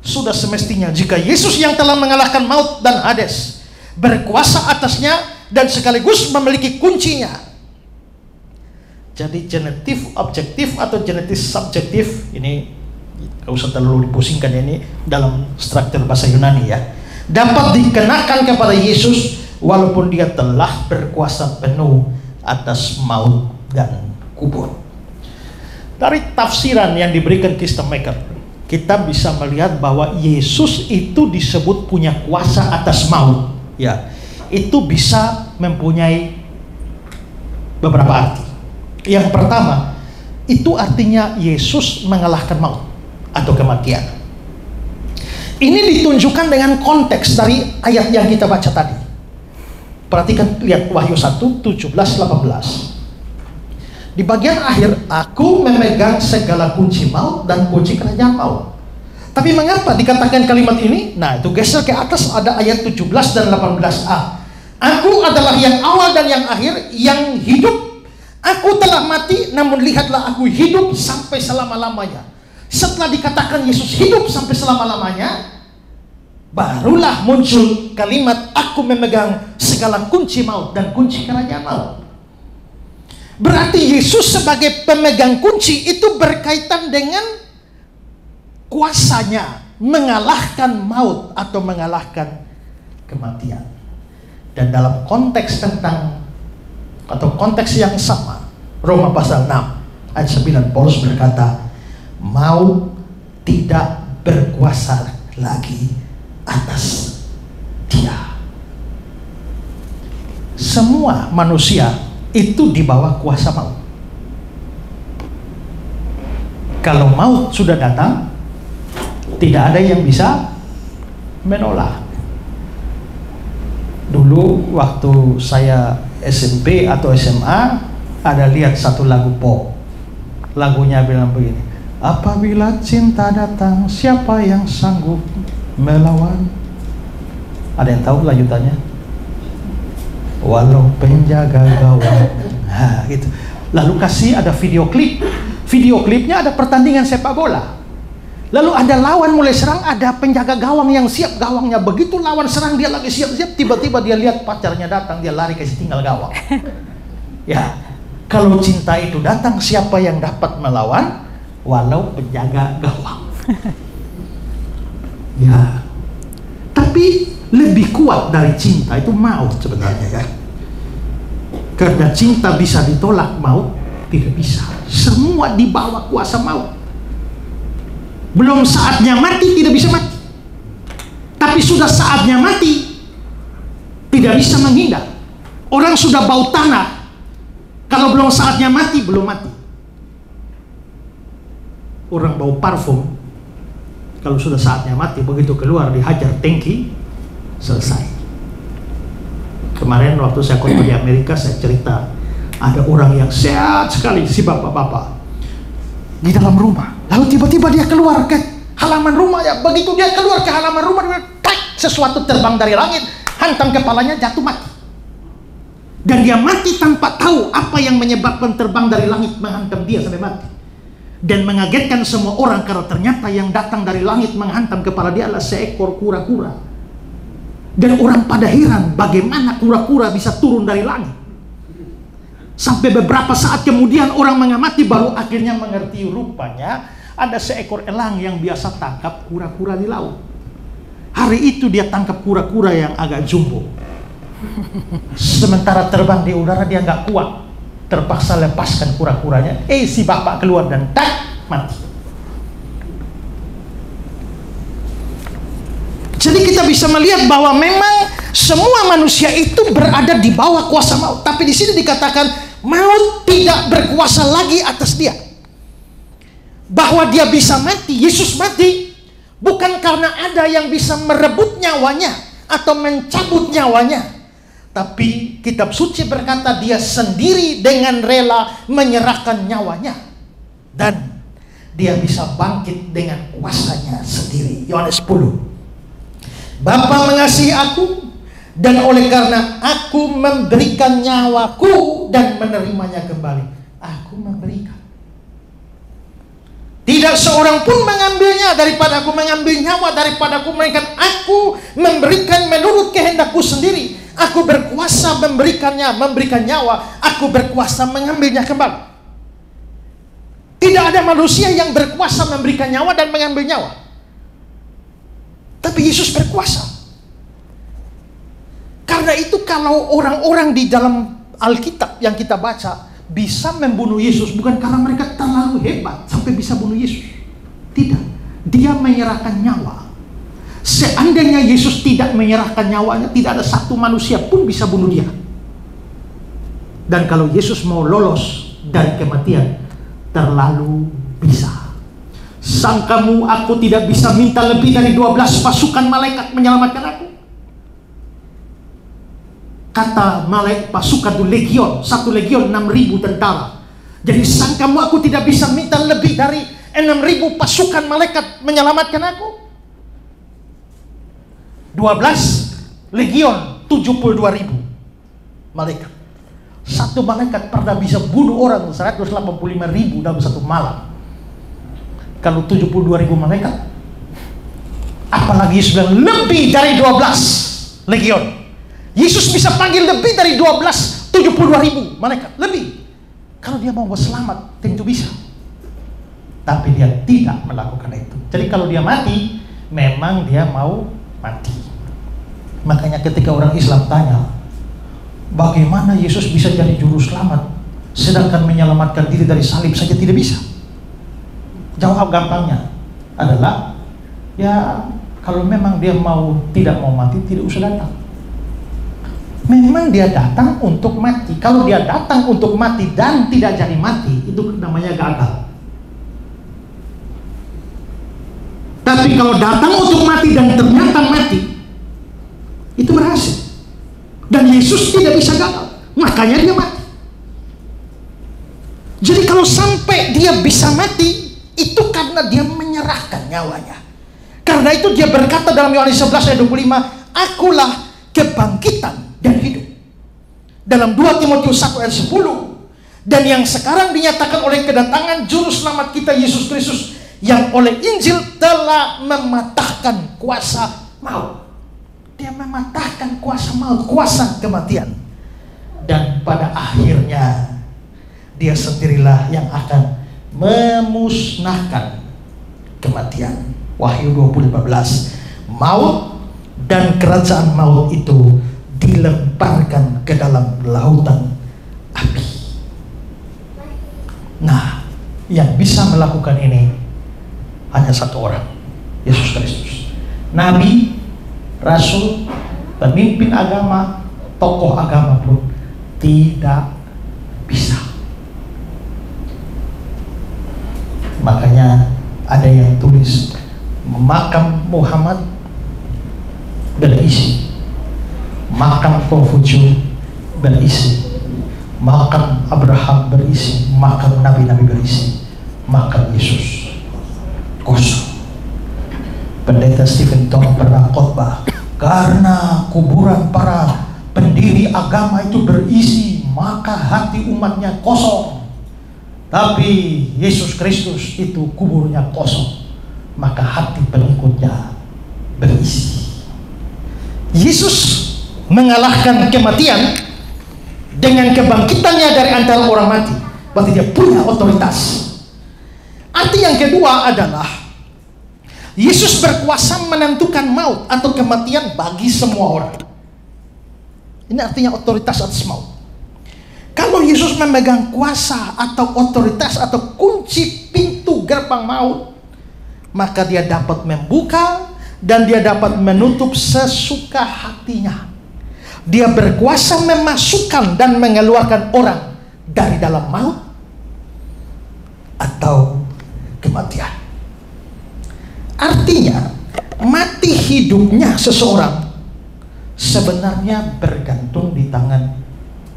Sudah semestinya jika Yesus yang telah mengalahkan maut dan Hades berkuasa atasnya dan sekaligus memiliki kuncinya. Jadi genetif objektif atau genetis subjektif ini gak usah terlalu dipusingkan, ini dalam struktur bahasa Yunani ya, dapat dikenakan kepada Yesus walaupun dia telah berkuasa penuh atas maut dan kubur. Dari tafsiran yang diberikan Kistemaker, kita bisa melihat bahwa Yesus itu disebut punya kuasa atas maut. Ya, itu bisa mempunyai beberapa arti. Yang pertama, itu artinya Yesus mengalahkan maut atau kematian. Ini ditunjukkan dengan konteks dari ayat yang kita baca tadi. Perhatikan, lihat Wahyu 1, 17, 18. Di bagian akhir, aku memegang segala kunci maut dan kunci kerajaan maut. Tapi mengapa dikatakan kalimat ini? Nah, itu geser ke atas, ada ayat 17 dan 18a. Aku adalah yang awal dan yang akhir, yang hidup. Aku telah mati, namun lihatlah aku hidup sampai selama-lamanya. Setelah dikatakan Yesus hidup sampai selama-lamanya, barulah muncul kalimat aku memegang segala kunci maut dan kunci kerajaan maut. Berarti Yesus sebagai pemegang kunci itu berkaitan dengan kuasanya mengalahkan maut atau mengalahkan kematian. Dan dalam konteks tentang atau konteks yang sama, Roma pasal 6 ayat 9, Paulus berkata, maut tidak berkuasa lagi atas dia. Semua manusia itu di bawah kuasa maut. Kalau maut sudah datang, tidak ada yang bisa menolak. Dulu waktu saya SMP atau SMA, ada lihat satu lagu pop. Lagunya bilang begini, apabila cinta datang, siapa yang sanggup melawan? Ada yang tahu lanjutannya? Walau penjaga gawang. Nah, gitu. Lalu kasih ada video klip. Video klipnya ada pertandingan sepak bola. Lalu ada lawan mulai serang, ada penjaga gawang yang siap gawangnya. Begitu lawan serang, dia lagi siap-siap, tiba-tiba dia lihat pacarnya datang, dia lari kasih tinggal gawang. Ya, kalau cinta itu datang, siapa yang dapat melawan? Walau penjaga gawang. Ya, tapi lebih kuat dari cinta itu maut sebenarnya kan. Karena cinta bisa ditolak, maut tidak bisa. Semua di bawah kuasa maut. Belum saatnya mati, tidak bisa mati. Tapi sudah saatnya mati, tidak bisa menghindar. Orang sudah bau tanah, kalau belum saatnya mati, belum mati. Orang bau parfum, kalau sudah saatnya mati, begitu keluar dihajar tangki, selesai. Kemarin waktu saya khotbah di Amerika, saya cerita ada orang yang sehat sekali, si bapak-bapak di dalam rumah, lalu tiba-tiba dia keluar ke halaman rumah. Ya, begitu dia keluar ke halaman rumah, sesuatu terbang dari langit, hantam kepalanya, jatuh mati. Dan dia mati tanpa tahu apa yang menyebabkan terbang dari langit menghantam dia sampai mati. Dan mengagetkan semua orang karena ternyata yang datang dari langit menghantam kepala dia adalah seekor kura-kura. Dan orang pada heran bagaimana kura-kura bisa turun dari langit. Sampai beberapa saat kemudian orang mengamati, baru akhirnya mengerti rupanya ada seekor elang yang biasa tangkap kura-kura di laut. Hari itu dia tangkap kura-kura yang agak jumbo. Sementara terbang di udara dia nggak kuat, terpaksa lepaskan kura-kuranya. Si bapak keluar dan tak mati. Jadi kita bisa melihat bahwa memang semua manusia itu berada di bawah kuasa maut. Tapi di sini dikatakan maut tidak berkuasa lagi atas dia. Bahwa dia bisa mati, Yesus mati bukan karena ada yang bisa merebut nyawanya atau mencabut nyawanya. Tapi kitab suci berkata dia sendiri dengan rela menyerahkan nyawanya. Dan dia bisa bangkit dengan kuasanya sendiri. Yohanes 10. Bapa mengasihi aku, dan oleh karena aku memberikan nyawaku dan menerimanya kembali. Aku memberikan. Tidak seorang pun mengambilnya daripada aku, mengambil nyawa daripada aku, melainkan aku memberikan menurut kehendakku sendiri. Aku berkuasa memberikannya, memberikan nyawa. Aku berkuasa mengambilnya kembali. Tidak ada manusia yang berkuasa memberikan nyawa dan mengambil nyawa. Tapi Yesus berkuasa. Karena itu kalau orang-orang di dalam Alkitab yang kita baca bisa membunuh Yesus, bukan karena mereka terlalu hebat sampai bisa bunuh Yesus. Tidak. Dia menyerahkan nyawa. Seandainya Yesus tidak menyerahkan nyawanya, tidak ada satu manusia pun bisa bunuh dia. Dan kalau Yesus mau lolos dari kematian, terlalu bisa. Sangkamu aku tidak bisa minta lebih dari 12 pasukan malaikat menyelamatkan aku? Kata malaikat pasukan itu legion, satu legion 6.000 tentara. Jadi sangkamu aku tidak bisa minta lebih dari 6.000 pasukan malaikat menyelamatkan aku? 12 legion 72.000 malaikat. Satu malaikat pernah bisa bunuh orang 185.000 dalam satu malam. Kalau 72.000 malaikat, apalagi Yesus bilang lebih dari 12 legion. Yesus bisa panggil lebih dari 72.000 malaikat, lebih. Kalau dia mau selamat, tentu bisa. Tapi dia tidak melakukan itu. Jadi kalau dia mati, memang dia mau mati. Makanya ketika orang Islam tanya, bagaimana Yesus bisa jadi juru selamat, sedangkan menyelamatkan diri dari salib saja tidak bisa? Jawab gampangnya adalah, ya kalau memang dia tidak mau mati, tidak usah datang. Memang dia datang untuk mati. Kalau dia datang untuk mati dan tidak jadi mati, itu namanya gagal. Tapi kalau datang untuk mati dan ternyata mati, itu berhasil. Dan Yesus tidak bisa gagal, makanya dia mati. Jadi kalau sampai dia bisa mati, itu karena dia menyerahkan nyawanya. Karena itu dia berkata dalam Yohanes 11 ayat 25, akulah kebangkitan dan hidup. Dalam 2 Timotius 1 ayat 10, dan yang sekarang dinyatakan oleh kedatangan juru selamat kita Yesus Kristus, yang oleh Injil telah mematahkan kuasa maut. Dia mematahkan kuasa maut, kuasa kematian. Dan pada akhirnya dia sendirilah yang akan memusnahkan kematian. Wahyu 20:14, maut dan kerajaan maut itu dilemparkan ke dalam lautan api. Nah, yang bisa melakukan ini hanya satu orang, Yesus Kristus. Nabi, rasul, pemimpin agama, tokoh agama pun tidak bisa. Makanya ada yang tulis makam Muhammad berisi, makam Konghucu berisi, makam Abraham berisi, makam nabi-nabi berisi, makam Yesus kosong. Pendeta Stephen Tong pernah khotbah, karena kuburan para pendiri agama itu berisi, maka hati umatnya kosong. Tapi Yesus Kristus itu kuburnya kosong, maka hati pengikutnya berisi. Yesus mengalahkan kematian dengan kebangkitannya dari antara orang mati. Berarti dia punya otoritas. Arti yang kedua adalah Yesus berkuasa menentukan maut atau kematian bagi semua orang. Ini artinya otoritas atas maut. Kalau Yesus memegang kuasa atau otoritas atau kunci pintu gerbang maut, maka dia dapat membuka dan dia dapat menutup sesuka hatinya. Dia berkuasa memasukkan dan mengeluarkan orang dari dalam maut atau kematian. Artinya, mati hidupnya seseorang sebenarnya bergantung di tangan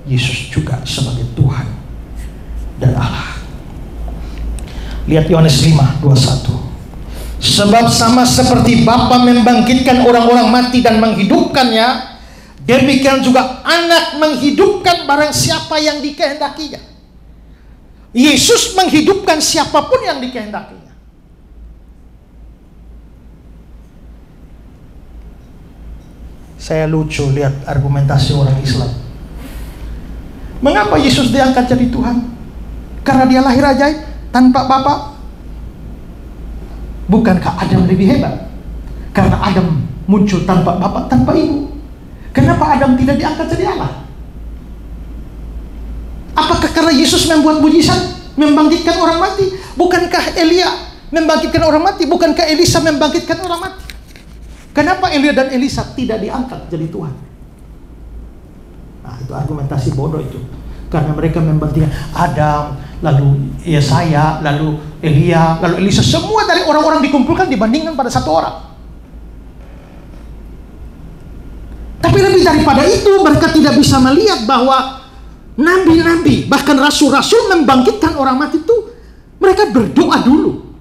Yesus juga sebagai Tuhan dan Allah. Lihat Yohanes 5:21. Sebab sama seperti Bapa membangkitkan orang-orang mati dan menghidupkannya, demikian juga Anak menghidupkan barang siapa yang dikehendakinya. Yesus menghidupkan siapapun yang dikehendakinya. Saya lucu lihat argumentasi orang Islam. Mengapa Yesus diangkat jadi Tuhan? Karena dia lahir ajaib tanpa Bapa? Bukankah Adam lebih hebat? Karena Adam muncul tanpa Bapa, tanpa Ibu. Kenapa Adam tidak diangkat jadi Allah? Apakah karena Yesus membuat mujizat, membangkitkan orang mati? Bukankah Elia membangkitkan orang mati? Bukankah Elisa membangkitkan orang mati? Kenapa Elia dan Elisa tidak diangkat jadi Tuhan? Nah, itu argumentasi bodoh itu. Karena mereka membandingkan Adam, lalu Yesaya, lalu Elia, lalu Elisa. Semua dari orang-orang dikumpulkan dibandingkan pada satu orang. Tapi lebih daripada itu, mereka tidak bisa melihat bahwa nabi-nabi, bahkan rasul-rasul membangkitkan orang mati itu, mereka berdoa dulu.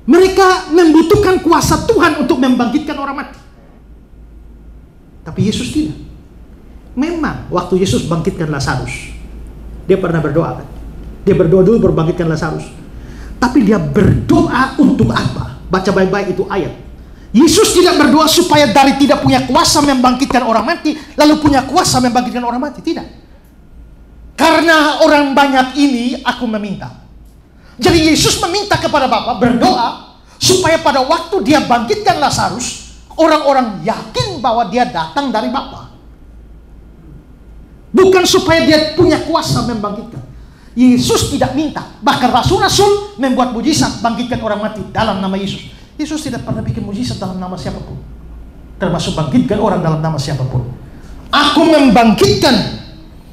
Mereka membutuhkan kuasa Tuhan untuk membangkitkan orang mati. Tapi Yesus tidak. Memang waktu Yesus bangkitkan Lazarus, dia pernah berdoa kan? Dia berdoa dulu baru bangkitkan Lazarus. Tapi dia berdoa untuk apa? Baca baik-baik itu ayat. Yesus tidak berdoa supaya dari tidak punya kuasa membangkitkan orang mati, lalu punya kuasa membangkitkan orang mati. Tidak. Karena orang banyak ini aku meminta. Jadi Yesus meminta kepada Bapa, berdoa supaya pada waktu dia bangkitkan Lazarus, orang-orang yakin bahwa dia datang dari Bapa. Bukan supaya dia punya kuasa membangkitkan. Yesus tidak minta. Bahkan rasul-rasul membuat mujizat bangkitkan orang mati dalam nama Yesus. Yesus tidak pernah bikin mujizat dalam nama siapapun, termasuk bangkitkan orang dalam nama siapapun. Aku membangkitkan,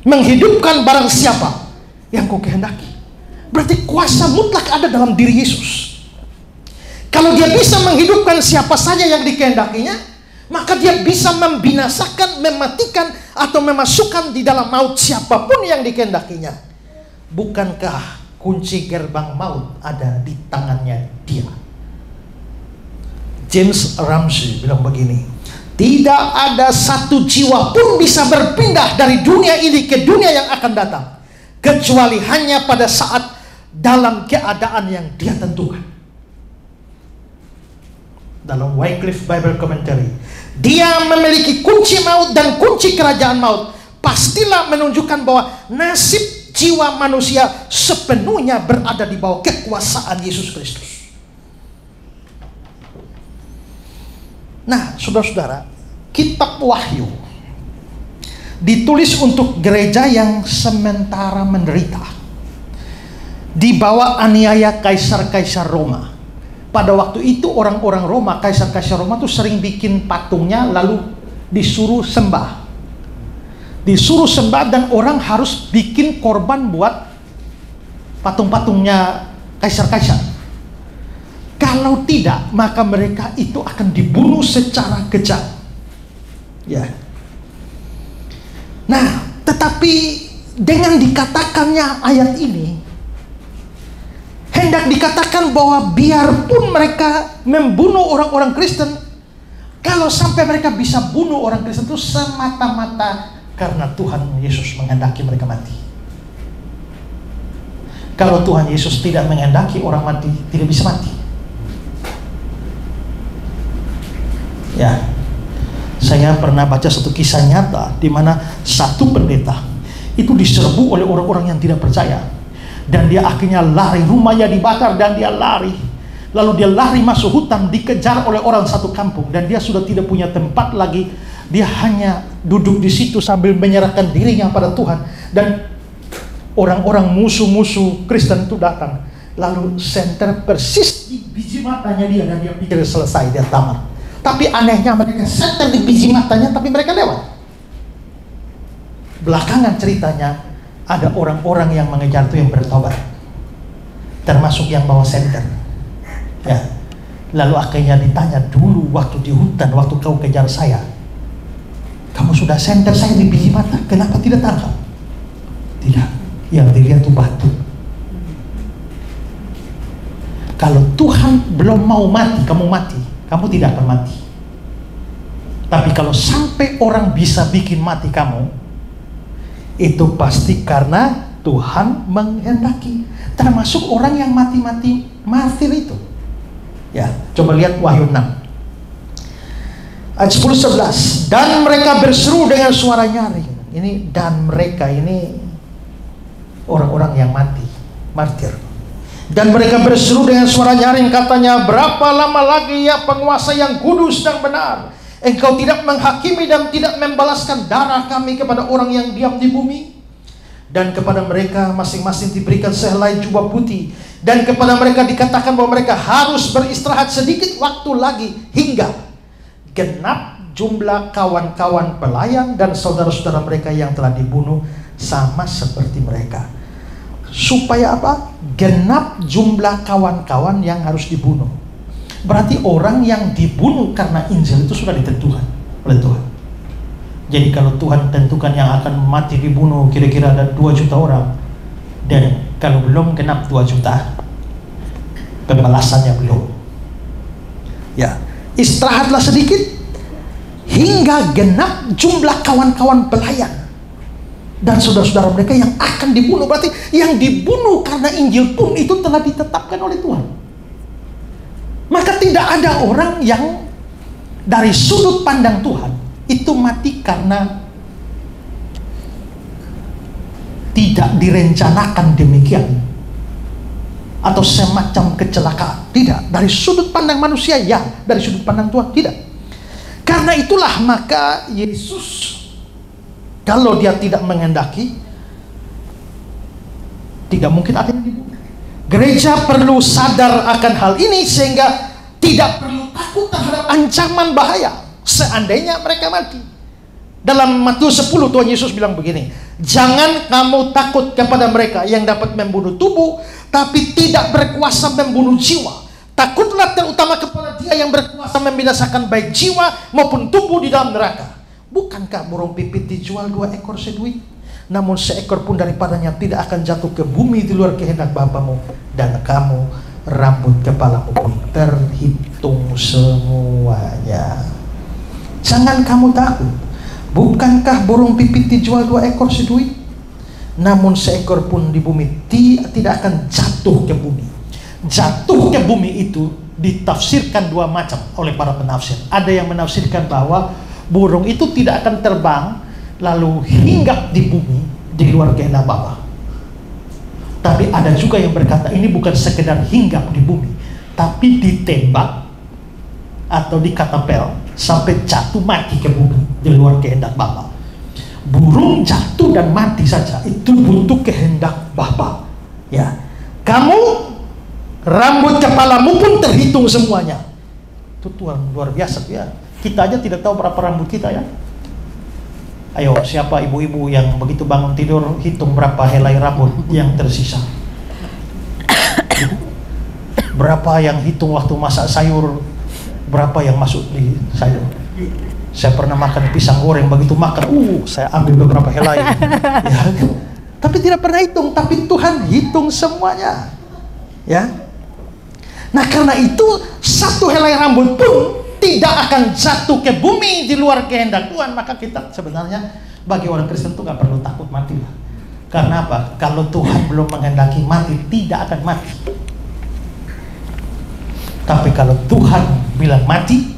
menghidupkan barang siapa yang kau kehendaki. Berarti kuasa mutlak ada dalam diri Yesus. Kalau dia bisa menghidupkan siapa saja yang dikehendakinya, maka dia bisa membinasakan, mematikan, atau memasukkan di dalam maut siapapun yang dikehendakinya. Bukankah kunci gerbang maut ada di tangannya dia? James Ramsey bilang begini, tidak ada satu jiwa pun bisa berpindah dari dunia ini ke dunia yang akan datang, kecuali hanya pada saat dalam keadaan yang dia tentukan. Dalam Wycliffe Bible Commentary, dia memiliki kunci maut dan kunci kerajaan maut. Pastilah menunjukkan bahwa nasib jiwa manusia sepenuhnya berada di bawah kekuasaan Yesus Kristus. Nah, saudara-saudara, kitab Wahyu ditulis untuk gereja yang sementara menderita di bawah aniaya kaisar-kaisar Roma. Pada waktu itu orang-orang Roma, kaisar-kaisar Roma itu sering bikin patungnya lalu disuruh sembah. Disuruh sembah dan orang harus bikin korban buat patung-patungnya kaisar-kaisar. Kalau tidak, maka mereka itu akan dibunuh secara kejam. Ya. Nah, tetapi dengan dikatakannya ayat ini, hendak dikatakan bahwa biarpun mereka membunuh orang-orang Kristen, kalau sampai mereka bisa bunuh orang Kristen itu semata-mata karena Tuhan Yesus menghendaki mereka mati. Kalau Tuhan Yesus tidak menghendaki orang mati, tidak bisa mati. Ya, saya pernah baca satu kisah nyata di mana satu pendeta itu diserbu oleh orang-orang yang tidak percaya, dan dia akhirnya lari, rumahnya dibakar dan dia lari. Lalu dia lari masuk hutan, dikejar oleh orang satu kampung, dan dia sudah tidak punya tempat lagi. Dia hanya duduk di situ sambil menyerahkan dirinya pada Tuhan, dan orang-orang musuh-musuh Kristen itu datang, lalu senter persis di biji matanya dia, dan dia pikir selesai, dia tamat. Tapi anehnya mereka senter di biji matanya, tapi mereka lewat. belakangan ceritanya ada orang-orang yang mengejar itu yang bertobat, termasuk yang bawa senter. Ya. Lalu akhirnya ditanya, dulu waktu di hutan, waktu kau kejar saya, kamu sudah senter saya di biji mata, kenapa tidak tangkap? Tidak, yang dilihat itu batu. Kalau Tuhan belum mau mati, kamu tidak akan mati. Tapi kalau sampai orang bisa bikin mati kamu, itu pasti karena Tuhan menghendaki. Termasuk orang yang mati-mati martir itu. Ya, coba lihat Wahyu 6 ayat 10-11. Dan mereka berseru dengan suara nyaring. Ini dan mereka ini orang-orang yang mati, martir. Dan mereka berseru dengan suara nyaring, katanya, berapa lama lagi ya penguasa yang kudus dan benar, engkau tidak menghakimi dan tidak membalaskan darah kami kepada orang yang diam di bumi? Dan kepada mereka masing-masing diberikan sehelai jubah putih, dan kepada mereka dikatakan bahwa mereka harus beristirahat sedikit waktu lagi hingga genap jumlah kawan-kawan pelayan dan saudara-saudara mereka yang telah dibunuh sama seperti mereka. Supaya apa? Genap jumlah kawan-kawan yang harus dibunuh. Berarti orang yang dibunuh karena Injil itu sudah ditentukan oleh Tuhan. Jadi kalau Tuhan tentukan yang akan mati dibunuh kira-kira ada 2 juta orang, dan kalau belum genap 2 juta, pembalasannya belum. Ya, istirahatlah sedikit hingga genap jumlah kawan-kawan pelayan dan saudara-saudara mereka yang akan dibunuh. Berarti yang dibunuh karena Injil pun itu telah ditetapkan oleh Tuhan. Maka tidak ada orang yang dari sudut pandang Tuhan itu mati karena tidak direncanakan demikian atau semacam kecelakaan. Tidak, dari sudut pandang manusia ya, dari sudut pandang Tuhan tidak. Karena itulah maka Yesus, kalau dia tidak menghendaki, tidak mungkin ada yang dibunuh. Gereja perlu sadar akan hal ini sehingga tidak perlu takut terhadap ancaman bahaya seandainya mereka mati. Dalam Matius 10 Tuhan Yesus bilang begini, jangan kamu takut kepada mereka yang dapat membunuh tubuh tapi tidak berkuasa membunuh jiwa. Takutlah terutama kepada Dia yang berkuasa membinasakan baik jiwa maupun tubuh di dalam neraka. Bukankah burung pipit dijual 2 ekor seduit? Namun seekor pun daripadanya tidak akan jatuh ke bumi di luar kehendak Bapamu, dan kamu rambut kepalamu pun terhitung semuanya. Jangan kamu takut. Bukankah burung pipit dijual 2 ekor seduit? Namun seekor pun di bumi tidak akan jatuh ke bumi. Jatuh ke bumi itu ditafsirkan 2 macam oleh para penafsir. Ada yang menafsirkan bahwa burung itu tidak akan terbang lalu hinggap di bumi di luar kehendak Bapa. Tapi ada juga yang berkata ini bukan sekedar hinggap di bumi, tapi ditembak atau dikatapel sampai jatuh mati ke bumi di luar kehendak Bapa. Burung jatuh dan mati saja itu butuh kehendak Bapa. Ya, kamu rambut kepalamu pun terhitung semuanya. Itu Tuhan luar biasa ya. Kita aja tidak tahu berapa rambut kita ya. Ayo, siapa ibu-ibu yang begitu bangun tidur hitung berapa helai rambut yang tersisa? Berapa yang hitung waktu masak sayur? Berapa yang masuk di sayur? Saya pernah makan pisang goreng, begitu makan, saya ambil beberapa helai. Ya, tapi tidak pernah hitung, tapi Tuhan hitung semuanya. Ya. Nah, karena itu 1 helai rambut pun tidak akan jatuh ke bumi di luar kehendak Tuhan. Maka kita sebenarnya bagi orang Kristen itu gak perlu takut mati lah. Karena apa? Kalau Tuhan belum menghendaki mati, tidak akan mati. Tapi kalau Tuhan bilang mati,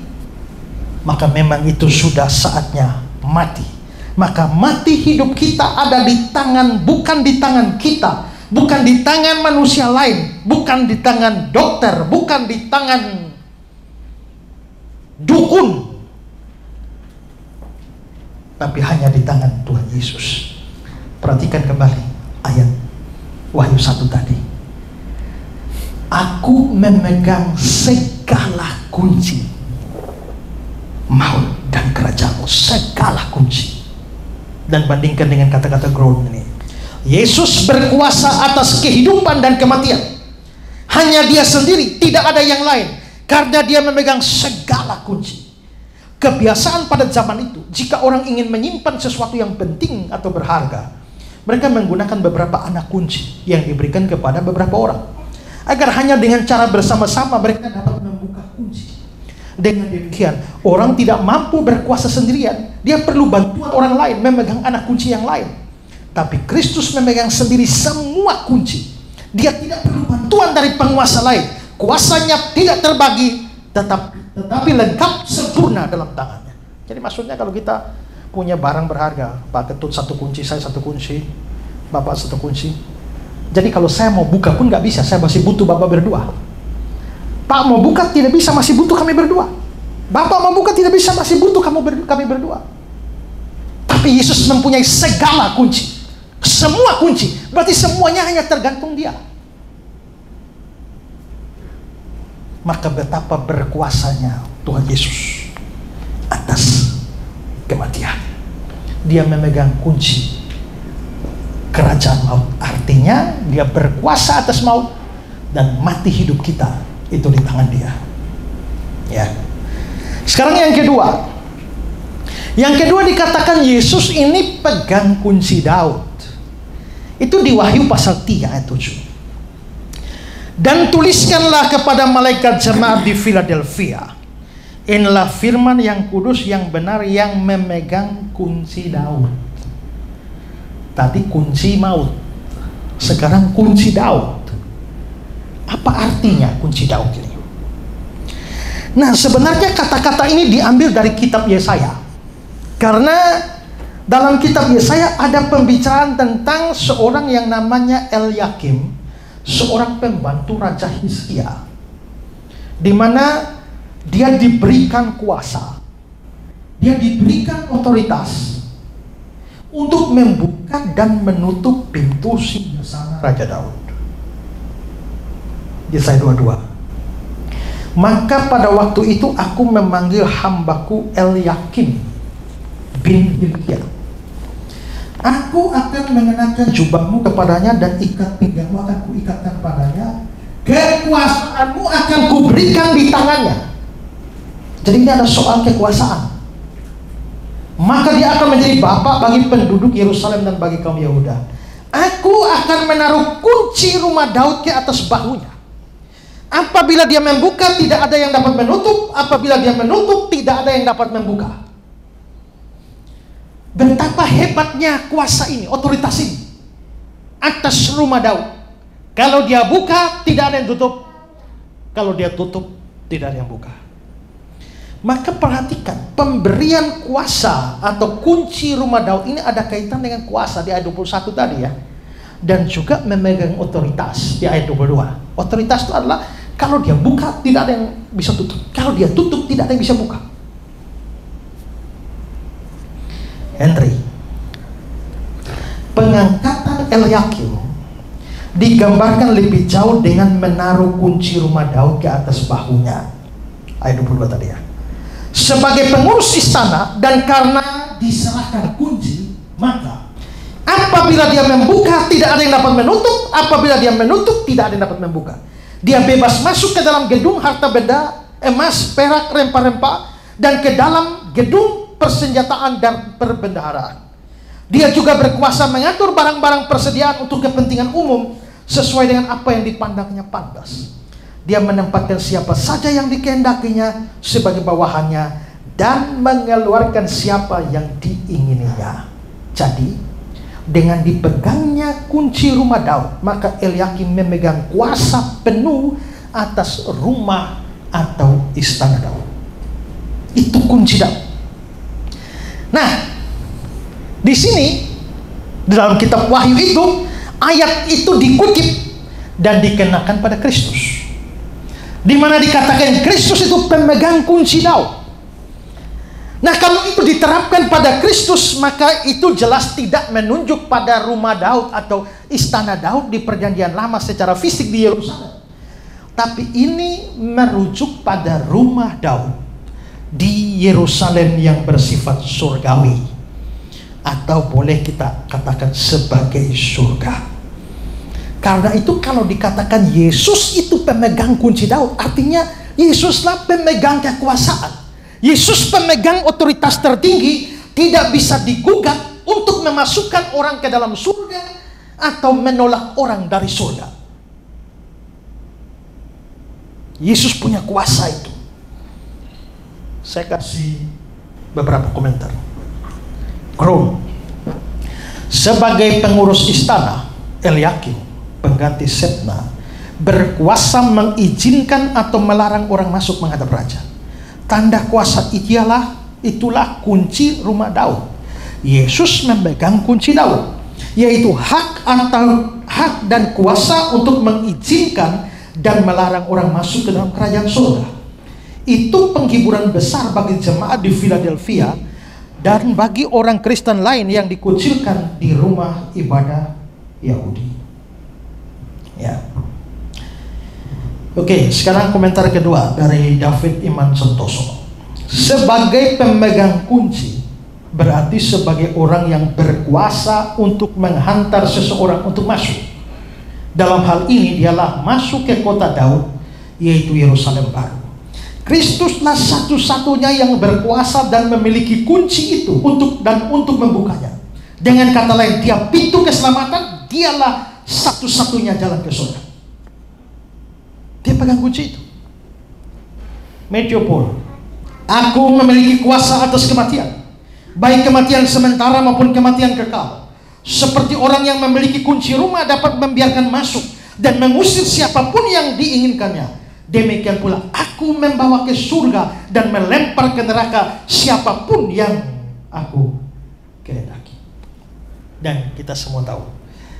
maka memang itu sudah saatnya mati. Maka mati hidup kita ada di tangan, bukan di tangan kita, bukan di tangan manusia lain, bukan di tangan dokter, bukan di tangan dukun, tapi hanya di tangan Tuhan Yesus. Perhatikan kembali ayat Wahyu 1 tadi. Aku memegang segala kunci maut dan kerajaanmu, segala kunci. dan bandingkan dengan kata-kata grown ini. Yesus berkuasa atas kehidupan dan kematian. Hanya Dia sendiri, tidak ada yang lain. Karena Dia memegang segala kunci. Kebiasaan pada zaman itu, jika orang ingin menyimpan sesuatu yang penting atau berharga, mereka menggunakan beberapa anak kunci yang diberikan kepada beberapa orang, agar hanya dengan cara bersama-sama mereka dapat membuka kunci. Dengan demikian, orang tidak mampu berkuasa sendirian. Dia perlu bantuan orang lain memegang anak kunci yang lain. Tapi Kristus memegang sendiri semua kunci. Dia tidak perlu bantuan dari penguasa lain. Kuasanya tidak terbagi, tetapi lengkap sempurna dalam tangannya. Jadi maksudnya kalau kita punya barang berharga, Pak Ketut satu kunci, saya satu kunci, Bapak satu kunci. Jadi kalau saya mau buka pun nggak bisa, saya masih butuh Bapak berdua. Pak mau buka tidak bisa, masih butuh kami berdua. Bapak mau buka tidak bisa, masih butuh kami berdua. Tapi Yesus mempunyai segala kunci, semua kunci. Berarti semuanya hanya tergantung Dia. Maka betapa berkuasanya Tuhan Yesus atas kematian. Dia memegang kunci kerajaan maut. Artinya Dia berkuasa atas maut, dan mati hidup kita itu di tangan Dia. Ya. Sekarang yang kedua. Yang kedua dikatakan Yesus ini pegang kunci Daud. Itu di Wahyu pasal 3 ayat 7. Dan tuliskanlah kepada malaikat jemaat di Philadelphia, inilah firman yang kudus, yang benar, yang memegang kunci Daud. Tadi kunci maut, sekarang kunci Daud. Apa artinya kunci Daud ini? Nah, sebenarnya kata-kata ini diambil dari kitab Yesaya. Karena dalam kitab Yesaya ada pembicaraan tentang seorang yang namanya Elyakim, seorang pembantu Raja Hizkia, di mana dia diberikan kuasa, dia diberikan otoritas untuk membuka dan menutup pintu singgasana Raja Daud. Yesaya 22. Maka pada waktu itu aku memanggil hambaku Elyakim bin Hilkiah. Aku akan mengenakan jubahmu kepadanya dan ikat pinggangmu akan kuikatkan padanya. Kekuasaanmu akan kuberikan di tangannya. Jadi ini ada soal kekuasaan. Maka dia akan menjadi bapak bagi penduduk Yerusalem dan bagi kaum Yehuda. Aku akan menaruh kunci rumah Daud ke atas bahunya. Apabila dia membuka, tidak ada yang dapat menutup. Apabila dia menutup, tidak ada yang dapat membuka. Betapa hebatnya kuasa ini, otoritas ini atas rumah Daud. Kalau dia buka, tidak ada yang tutup. Kalau dia tutup, tidak ada yang buka. Maka perhatikan, pemberian kuasa atau kunci rumah Daud ini ada kaitan dengan kuasa di ayat 21 tadi ya. Dan juga memegang otoritas di ayat 22. Otoritas itu adalah kalau dia buka, tidak ada yang bisa tutup. Kalau dia tutup, tidak ada yang bisa buka. Henry, pengangkatan Elyakim digambarkan lebih jauh dengan menaruh kunci rumah Daud ke atas bahunya. Ayat 22 tadi ya. Sebagai pengurus istana, dan karena diserahkan kunci, maka apabila dia membuka, tidak ada yang dapat menutup. Apabila dia menutup, tidak ada yang dapat membuka. Dia bebas masuk ke dalam gedung harta benda, emas, perak, rempah-rempah, dan ke dalam gedung persenjataan dan perbendaharaan. Dia juga berkuasa mengatur barang-barang persediaan untuk kepentingan umum sesuai dengan apa yang dipandangnya pantas. Dia menempatkan siapa saja yang dikehendakinya sebagai bawahannya dan mengeluarkan siapa yang diingininya. Jadi dengan dipegangnya kunci rumah Daud, maka Elyakim memegang kuasa penuh atas rumah atau istana Daud. Itu kunci Daud. Nah, di sini di dalam kitab Wahyu itu, ayat itu dikutip dan dikenakan pada Kristus, di mana dikatakan Kristus itu pemegang kunci Daud. Nah, kalau itu diterapkan pada Kristus, maka itu jelas tidak menunjuk pada rumah Daud atau istana Daud di perjanjian lama secara fisik di Yerusalem. Tapi ini merujuk pada rumah Daud di Yerusalem yang bersifat surgawi. atau boleh kita katakan sebagai surga. Karena itu kalau dikatakan Yesus itu pemegang kunci Daud, artinya Yesuslah pemegang kekuasaan. Yesus pemegang otoritas tertinggi, tidak bisa digugat untuk memasukkan orang ke dalam surga atau menolak orang dari surga. Yesus punya kuasa itu. Saya kasih beberapa komentar. Krom, sebagai pengurus istana, Eliakim, pengganti Setna, berkuasa mengizinkan atau melarang orang masuk menghadap raja. Tanda kuasa itulah kunci rumah Daud. Yesus memegang kunci Daud, yaitu hak dan kuasa untuk mengizinkan dan melarang orang masuk ke dalam kerajaan surga. Itu penghiburan besar bagi jemaat di Philadelphia dan bagi orang Kristen lain yang dikucilkan di rumah ibadah Yahudi. Ya. Oke, sekarang komentar kedua dari David Iman Santoso. Sebagai pemegang kunci berarti sebagai orang yang berkuasa untuk menghantar seseorang untuk masuk. Dalam hal ini dialah masuk ke kota Daud, yaitu Yerusalem baru. Kristuslah satu-satunya yang berkuasa dan memiliki kunci itu untuk membukanya. Dengan kata lain, dia pintu keselamatan, dialah satu-satunya jalan ke surga. Dia pegang kunci itu. Matthew Paul, aku memiliki kuasa atas kematian, baik kematian sementara maupun kematian kekal. Seperti orang yang memiliki kunci rumah dapat membiarkan masuk dan mengusir siapapun yang diinginkannya, demikian pula aku membawa ke surga dan melempar ke neraka siapapun yang aku kehendaki. Dan kita semua tahu,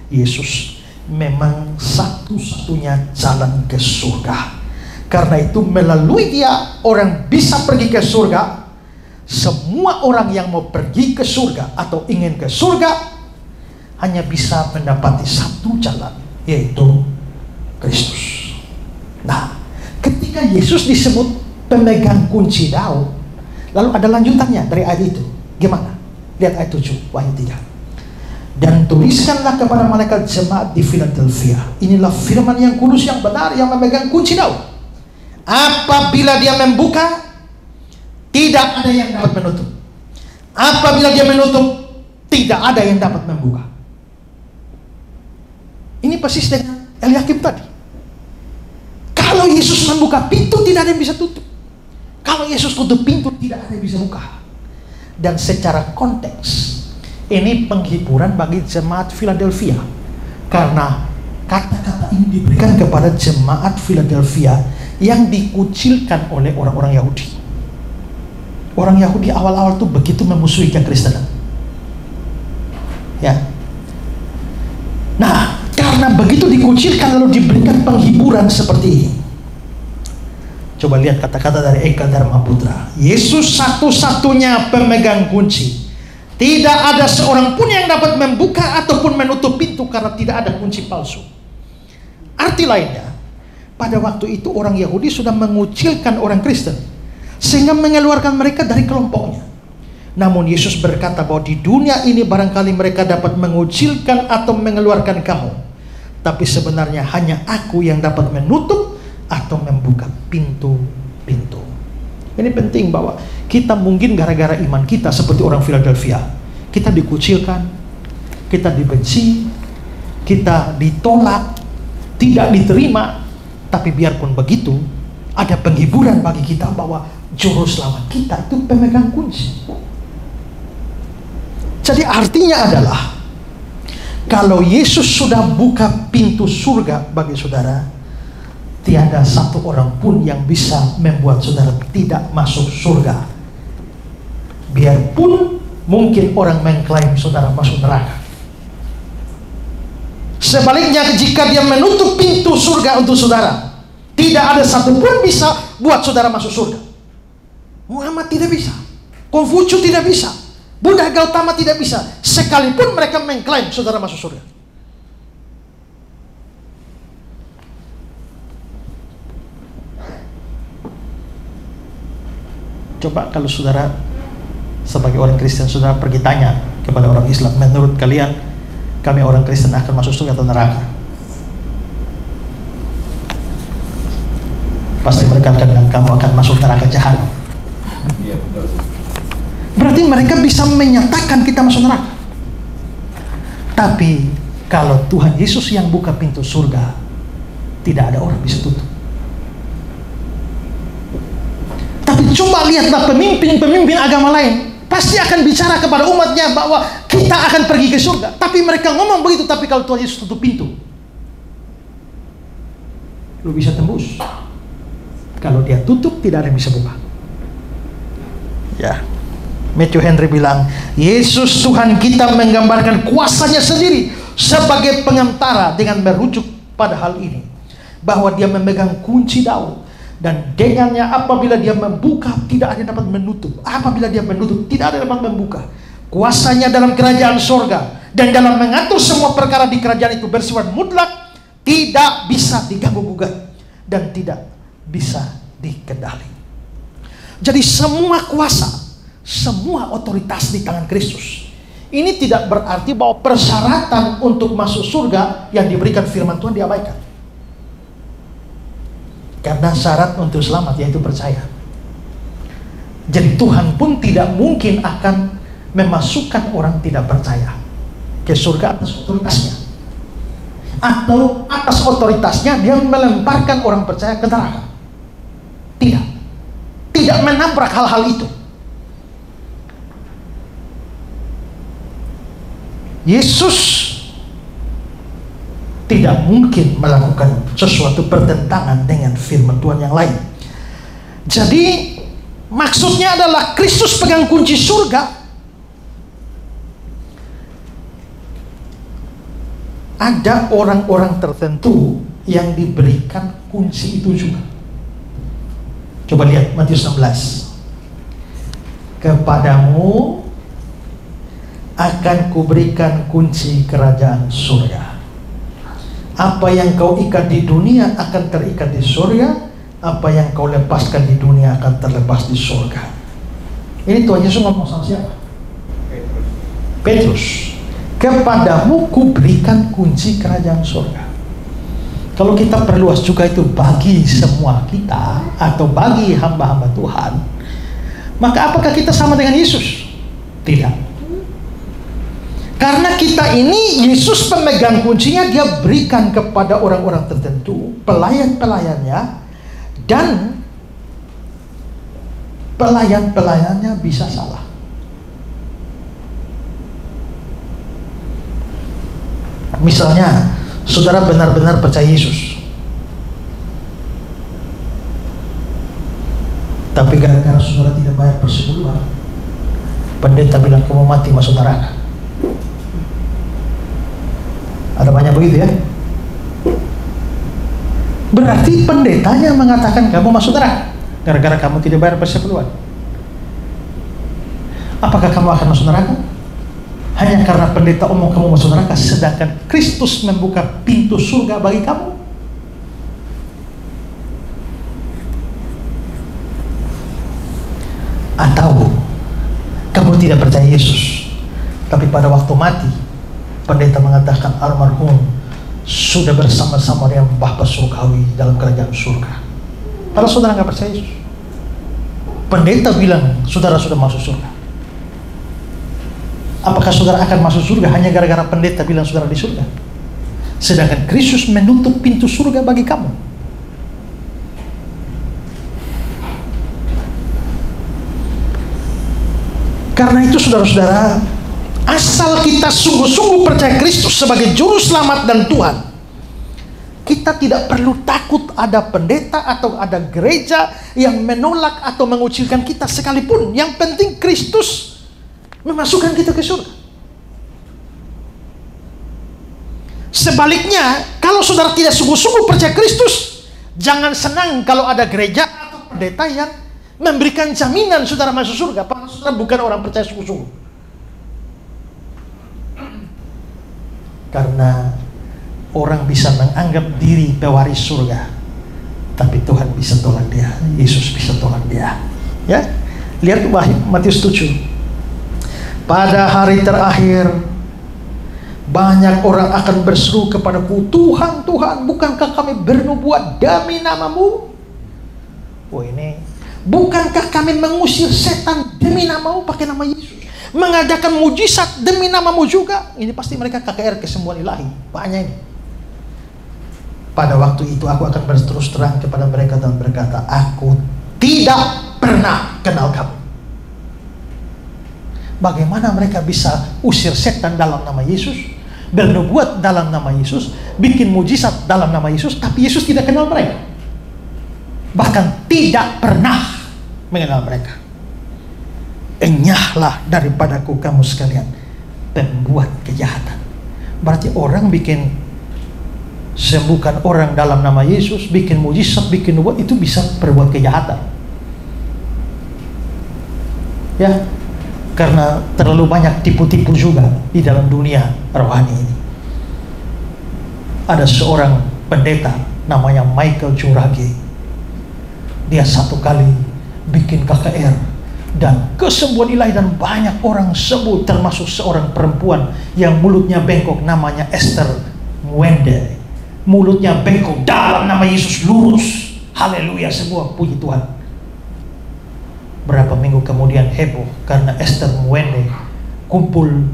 Yesus memang satu-satunya jalan ke surga. Karena itu melalui dia orang bisa pergi ke surga. Semua orang yang mau pergi ke surga atau ingin ke surga hanya bisa mendapati satu jalan, yaitu Kristus. Nah, ketika Yesus disebut pemegang kunci Daud, lalu ada lanjutannya dari ayat itu. Gimana? Lihat ayat 7, Wahyu 3. Dan tuliskanlah kepada malaikat jemaat di Philadelphia, inilah firman yang kudus, yang benar, yang memegang kunci Daud. Apabila dia membuka, tidak ada yang dapat menutup. Apabila dia menutup, tidak ada yang dapat membuka. Ini persis dengan Eliakim tadi. Kalau Yesus membuka pintu, tidak ada yang bisa tutup. Kalau Yesus tutup pintu, tidak ada yang bisa buka. Dan secara konteks, ini penghiburan bagi jemaat Philadelphia. Karena kata-kata ini diberikan kepada jemaat Philadelphia yang dikucilkan oleh orang-orang Yahudi. Orang Yahudi awal-awal tuh begitu memusuhi kekristenan. Ya. Nah, karena begitu dikucilkan lalu diberikan penghiburan seperti ini. Coba lihat kata-kata dari Eka Dharma Putra. Yesus satu-satunya pemegang kunci. Tidak ada seorang pun yang dapat membuka ataupun menutup pintu karena tidak ada kunci palsu. Arti lainnya, pada waktu itu orang Yahudi sudah mengucilkan orang Kristen sehingga mengeluarkan mereka dari kelompoknya. Namun Yesus berkata bahwa di dunia ini barangkali mereka dapat mengucilkan atau mengeluarkan kamu, tapi sebenarnya hanya aku yang dapat menutup atau membuka pintu-pintu. Ini penting bahwa kita mungkin gara-gara iman kita seperti orang Philadelphia, kita dikucilkan, kita dibenci, kita ditolak, tidak diterima. Tapi biarpun begitu, ada penghiburan bagi kita bahwa juru selamat kita itu pemegang kunci. Jadi artinya adalah, kalau Yesus sudah buka pintu surga bagi saudara, tiada satu orang pun yang bisa membuat saudara tidak masuk surga. Biarpun mungkin orang mengklaim saudara masuk neraka. Sebaliknya, jika dia menutup pintu surga untuk saudara, tidak ada satu pun bisa buat saudara masuk surga. Muhammad tidak bisa, Konghucu tidak bisa, Buddha Gautama tidak bisa, sekalipun mereka mengklaim saudara masuk surga. Coba kalau saudara sebagai orang Kristen, saudara pergi tanya kepada orang Islam, menurut kalian kami orang Kristen akan masuk surga atau neraka? Pasti mereka akan bilang kamu akan masuk neraka jahanam. Berarti mereka bisa menyatakan kita masuk neraka. Tapi kalau Tuhan Yesus yang buka pintu surga, tidak ada orang bisa tutup. Tapi coba lihatlah pemimpin-pemimpin agama lain, pasti akan bicara kepada umatnya bahwa kita akan pergi ke surga. Tapi mereka ngomong begitu, tapi kalau Tuhan Yesus tutup pintu, lu bisa tembus. Kalau dia tutup, tidak ada yang bisa buka. Ya, Matthew Henry bilang, Yesus Tuhan kita menggambarkan kuasanya sendiri sebagai pengantara dengan merujuk pada hal ini, bahwa dia memegang kunci Daud, dan dengannya apabila dia membuka tidak ada yang dapat menutup, apabila dia menutup tidak ada yang dapat membuka. Kuasanya dalam kerajaan sorga dan dalam mengatur semua perkara di kerajaan itu bersifat mutlak, tidak bisa diganggu gugat dan tidak bisa dikendali. Jadi semua kuasa, semua otoritas di tangan Kristus. Ini tidak berarti bahwa persyaratan untuk masuk surga yang diberikan firman Tuhan diabaikan. Karena syarat untuk selamat yaitu percaya. Jadi Tuhan pun tidak mungkin akan memasukkan orang tidak percaya ke surga atas otoritasnya, atau atas otoritasnya dia melemparkan orang percaya ke neraka. Tidak menabrak hal-hal itu. Yesus tidak mungkin melakukan sesuatu bertentangan dengan firman Tuhan yang lain. Jadi maksudnya adalah Kristus pegang kunci surga. Ada orang-orang tertentu yang diberikan kunci itu juga. Coba lihat Matius 16. Kepadamu akan kuberikan kunci kerajaan surga. Apa yang kau ikat di dunia akan terikat di surga. Apa yang kau lepaskan di dunia akan terlepas di surga. Ini Tuhan Yesus ngomong sama siapa? Petrus. Kepadamu kuberikan kunci kerajaan surga. Kalau kita perluas juga itu bagi semua kita atau bagi hamba-hamba Tuhan, maka apakah kita sama dengan Yesus? Tidak. Karena kita ini, Yesus pemegang kuncinya, dia berikan kepada orang-orang tertentu, pelayan-pelayannya, dan pelayan-pelayannya bisa salah. Misalnya, saudara benar-benar percaya Yesus, tapi gara-gara saudara tidak bayar persepuluhan, pendeta bilang kamu mati masuk neraka. Ada banyak begitu ya. Berarti pendetanya mengatakan kamu masuk neraka gara-gara kamu tidak bayar persepuluhan. Apakah kamu akan masuk neraka? Hanya karena pendeta omong kamu masuk neraka, sedangkan Kristus membuka pintu surga bagi kamu. Atau kamu tidak percaya Yesus, tapi pada waktu mati pendeta mengatakan almarhum sudah bersama-sama dengan Bapa surgawi dalam kerajaan surga. Kalau saudara nggak percaya Yesus, pendeta bilang saudara sudah masuk surga. Apakah saudara akan masuk surga hanya gara-gara pendeta bilang saudara di surga? Sedangkan Kristus menutup pintu surga bagi kamu. Karena itu saudara-saudara, asal kita sungguh-sungguh percaya Kristus sebagai juru selamat dan Tuhan, kita tidak perlu takut ada pendeta atau ada gereja yang menolak atau mengucilkan kita sekalipun. Yang penting Kristus memasukkan kita ke surga. Sebaliknya, kalau saudara tidak sungguh-sungguh percaya Kristus, jangan senang kalau ada gereja atau pendeta yang memberikan jaminan saudara masuk surga, padahal saudara bukan orang percaya sungguh-sungguh. Karena orang bisa menganggap diri pewaris surga, tapi Tuhan bisa tolak dia, Yesus bisa tolak dia. Ya, lihat Matius 7. Pada hari terakhir, banyak orang akan berseru kepadaku, Tuhan, Tuhan, bukankah kami bernubuat demi nama-Mu? Oh ini, bukankah kami mengusir setan demi nama-Mu, pakai nama Yesus? Mengadakan mujizat demi nama-Mu juga? Ini pasti mereka KKR kesembuhan ilahi. Banyak ini. Pada waktu itu aku akan berterus terang kepada mereka dan berkata, aku tidak pernah kenal kamu. Bagaimana mereka bisa usir setan dalam nama Yesus, bernubuat dalam nama Yesus, bikin mujizat dalam nama Yesus, tapi Yesus tidak kenal mereka, bahkan tidak pernah mengenal mereka. Enyahlah daripadaku kamu sekalian pembuat kejahatan. Berarti orang bikin sembuhkan orang dalam nama Yesus, bikin mujizat, bikin nubuat, itu bisa berbuat kejahatan. Ya, karena terlalu banyak tipu-tipu juga di dalam dunia rohani ini. Ada seorang pendeta namanya Michael Jurage. Dia satu kali bikin KKR dan kesembuhan ilahi dan banyak orang sembuh, termasuk seorang perempuan yang mulutnya bengkok namanya Esther Mwende. Mulutnya bengkok, dalam nama Yesus lurus. Haleluya, semua puji Tuhan. Berapa minggu kemudian heboh karena Esther Mwende kumpul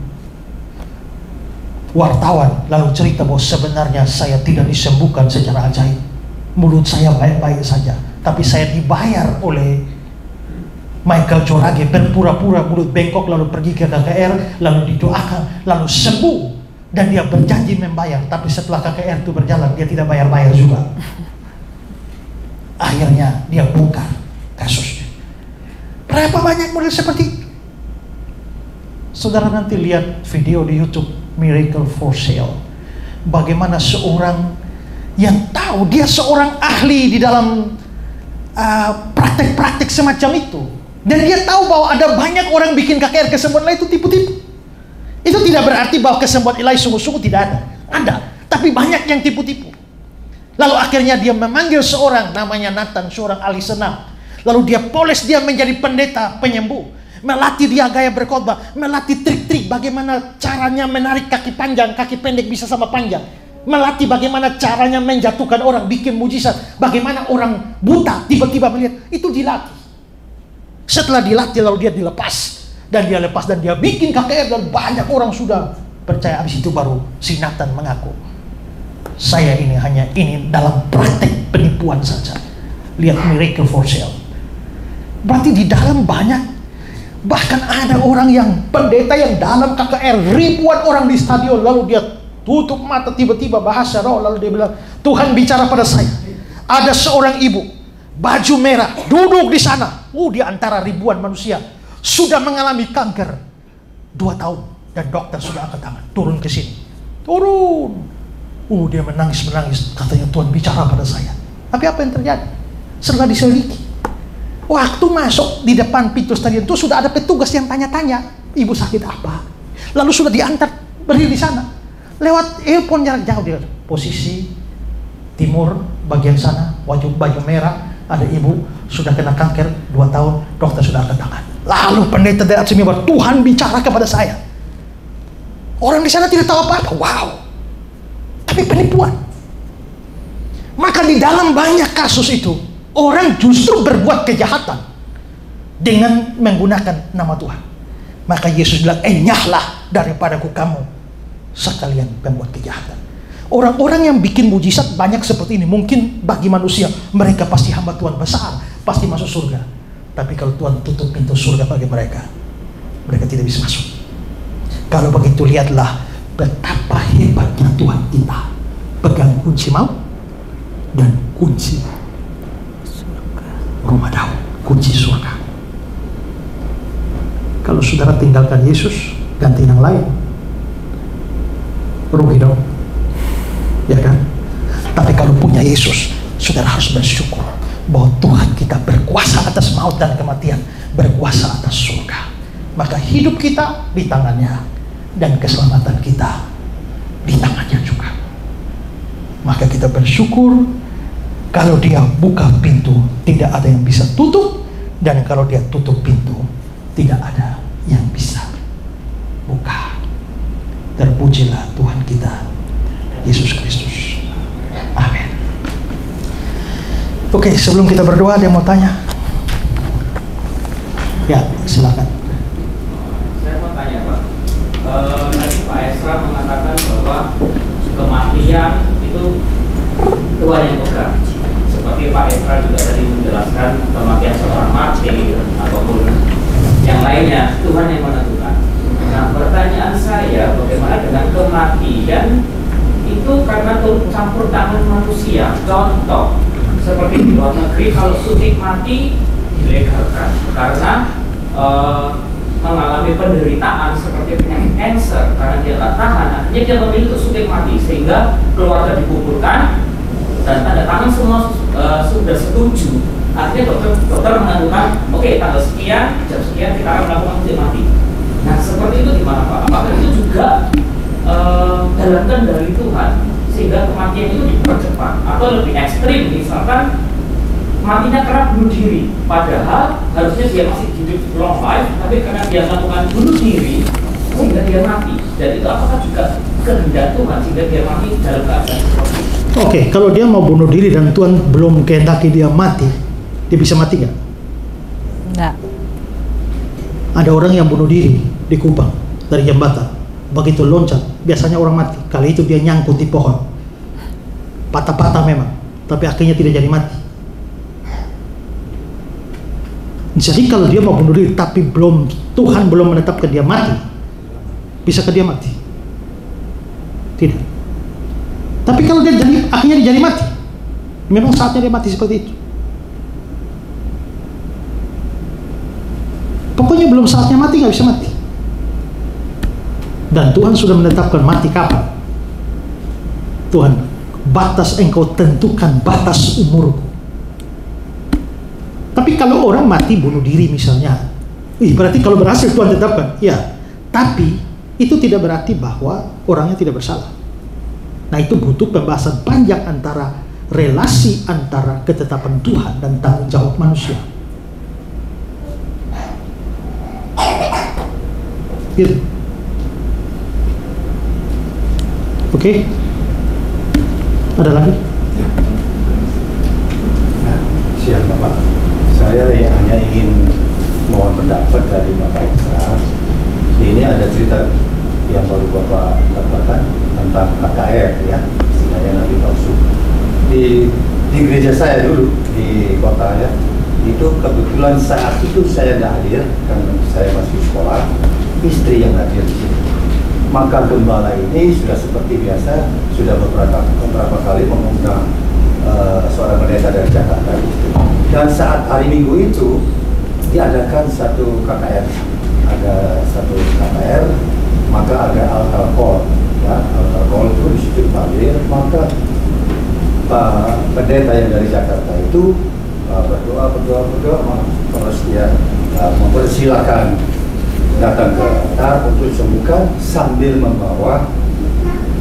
wartawan lalu cerita bahwa sebenarnya saya tidak disembuhkan secara ajaib. Mulut saya baik-baik saja, tapi saya dibayar oleh Michael Jurage berpura-pura mulut bengkok lalu pergi ke KKR, lalu didoakan, lalu sembuh. Dan dia berjanji membayar, tapi setelah KKR itu berjalan, dia tidak bayar-bayar juga. Akhirnya dia bongkar kasusnya. Berapa banyak model seperti itu? Saudara nanti lihat video di YouTube Miracle for Sale. Bagaimana seorang yang tahu dia seorang ahli di dalam praktek-praktek semacam itu, dan dia tahu bahwa ada banyak orang bikin KKR kesembuhan ilahi itu tipu-tipu. Itu tidak berarti bahwa kesembuhan ilahi sungguh-sungguh tidak ada. Ada, tapi banyak yang tipu-tipu. Lalu akhirnya dia memanggil seorang namanya Nathan, seorang ahli senam. Lalu dia poles dia menjadi pendeta penyembuh. Melatih dia gaya berkhotbah, melatih trik-trik bagaimana caranya menarik kaki panjang, kaki pendek bisa sama panjang. Melatih bagaimana caranya menjatuhkan orang, bikin mujizat. Bagaimana orang buta tiba-tiba melihat, itu dilatih. Setelah dilatih lalu dia dilepas. Dan dia lepas dan dia bikin KKR dan banyak orang sudah percaya. Habis itu baru si Nathan mengaku, saya ini hanya ini dalam praktek penipuan saja. Lihat Miracle for Sale. Berarti di dalam banyak, bahkan ada orang yang pendeta yang dalam KKR ribuan orang di stadion, lalu dia tutup mata tiba-tiba bahasa roh, lalu dia bilang, Tuhan bicara pada saya, ada seorang ibu baju merah duduk di sana, di antara ribuan manusia, sudah mengalami kanker 2 tahun dan dokter sudah angkat tangan, turun ke sini, turun. Dia menangis, katanya Tuhan bicara pada saya. Tapi apa yang terjadi? Setelah diselidiki, waktu masuk di depan pintu stadion itu sudah ada petugas yang tanya-tanya, ibu sakit apa? Lalu sudah diantar berdiri di sana. Lewat earphone jarak jauh dia posisi timur bagian sana, baju merah, ada ibu sudah kena kanker 2 tahun, dokter sudah angkat tangan. Lalu pendeta dari atas mimbar, Tuhan bicara kepada saya. Orang di sana tidak tahu apa-apa. Wow. Tapi penipuan. Maka di dalam banyak kasus itu, orang justru berbuat kejahatan dengan menggunakan nama Tuhan. Maka Yesus bilang, enyahlah daripadaku kamu sekalian pembuat kejahatan. Orang-orang yang bikin mujizat banyak seperti ini. Mungkin bagi manusia, mereka pasti hamba Tuhan besar, pasti masuk surga. Tapi kalau Tuhan tutup pintu surga bagi mereka, mereka tidak bisa masuk. Kalau begitu lihatlah betapa hebatnya Tuhan kita. Pegang kunci maut dan kunci rumah Daud, kunci surga. Kalau saudara tinggalkan Yesus, ganti yang lain, rugi dong, ya kan? Tapi kalau punya Yesus, saudara harus bersyukur bahwa Tuhan kita berkuasa atas maut dan kematian, berkuasa atas surga. Maka hidup kita di tangannya dan keselamatan kita di tangannya juga. Maka kita bersyukur kalau dia buka pintu, tidak ada yang bisa tutup, dan kalau dia tutup pintu, tidak ada yang bisa terpujilah Tuhan kita Yesus Kristus. Amin. Oke, sebelum kita berdoa, ada yang mau tanya? Ya, silakan. Saya mau tanya, Pak. Tadi Pak Esra mengatakan bahwa kematian itu Tuhan yang pegang. Seperti Pak Esra juga tadi menjelaskan kematian seorang martir ataupun yang lainnya Tuhan yang menentukan. Nah, pertanyaan saya, bagaimana dengan kematian itu karena campur tangan manusia? Contoh, seperti di luar negeri kalau suntik mati dilegalkan karena mengalami penderitaan seperti penyakit kanker karena dia tak tahan, akhirnya dia memilih untuk suntik mati sehingga keluarga dikumpulkan dan tanda tangan semua sudah setuju. Akhirnya dokter menentukan, oke, tanggal sekian, jam sekian kita akan melakukan suntik mati. Nah, seperti itu gimana, Pak? Apakah itu juga dalam kendali Tuhan sehingga kematian itu dipercepat atau lebih ekstrim, misalkan matinya karena bunuh diri, padahal harusnya dia masih hidup long life, tapi karena dia melakukan bunuh diri sehingga dia mati. Dan itu apakah juga kehendak Tuhan sehingga dia mati dalam keadaan seperti itu? Oke, kalau dia mau bunuh diri dan Tuhan belum kehendaki dia mati, dia bisa mati nggak? Nggak. Ada orang yang bunuh diri di Kupang dari jembatan, begitu loncat, biasanya orang mati. Kali itu dia nyangkut di pohon, patah-patah memang, tapi akhirnya tidak jadi mati. Jadi kalau dia mau bunuh diri, tapi Tuhan belum menetapkan dia mati, bisakah dia mati? Tidak. Tapi kalau dia akhirnya jadi mati, memang saatnya dia mati seperti itu. Pokoknya belum saatnya mati, nggak bisa mati. Dan Tuhan sudah menetapkan mati kapan. Tuhan, batas engkau tentukan batas umurku. Tapi kalau orang mati bunuh diri misalnya, berarti kalau berhasil Tuhan tetapkan, ya. Tapi itu tidak berarti bahwa orangnya tidak bersalah. Nah, itu butuh pembahasan panjang antara relasi antara ketetapan Tuhan dan tanggung jawab manusia. Gitu. Oke. Ada lagi? Siap Bapak. Saya hanya ingin mohon pendapat dari Bapak Esra. Ini ada cerita yang baru Bapak katakan tentang KKR ya, istilahnya nabi palsu. Di gereja saya dulu di kota ya, itu kebetulan saat itu saya tidak hadir karena saya masih sekolah, istri yang hadir di situ. Maka gembala ini sudah seperti biasa, sudah beberapa kali mengundang seorang pendeta dari Jakarta itu. Dan saat hari Minggu itu diadakan satu KKR, ada satu KKR, maka ada altar call, ya, altar call itu di situ dipanggil, maka Pak pendeta yang dari Jakarta itu berdoa, terus dia mempersilahkan datang ke altar untuk disembuhkan sambil membawa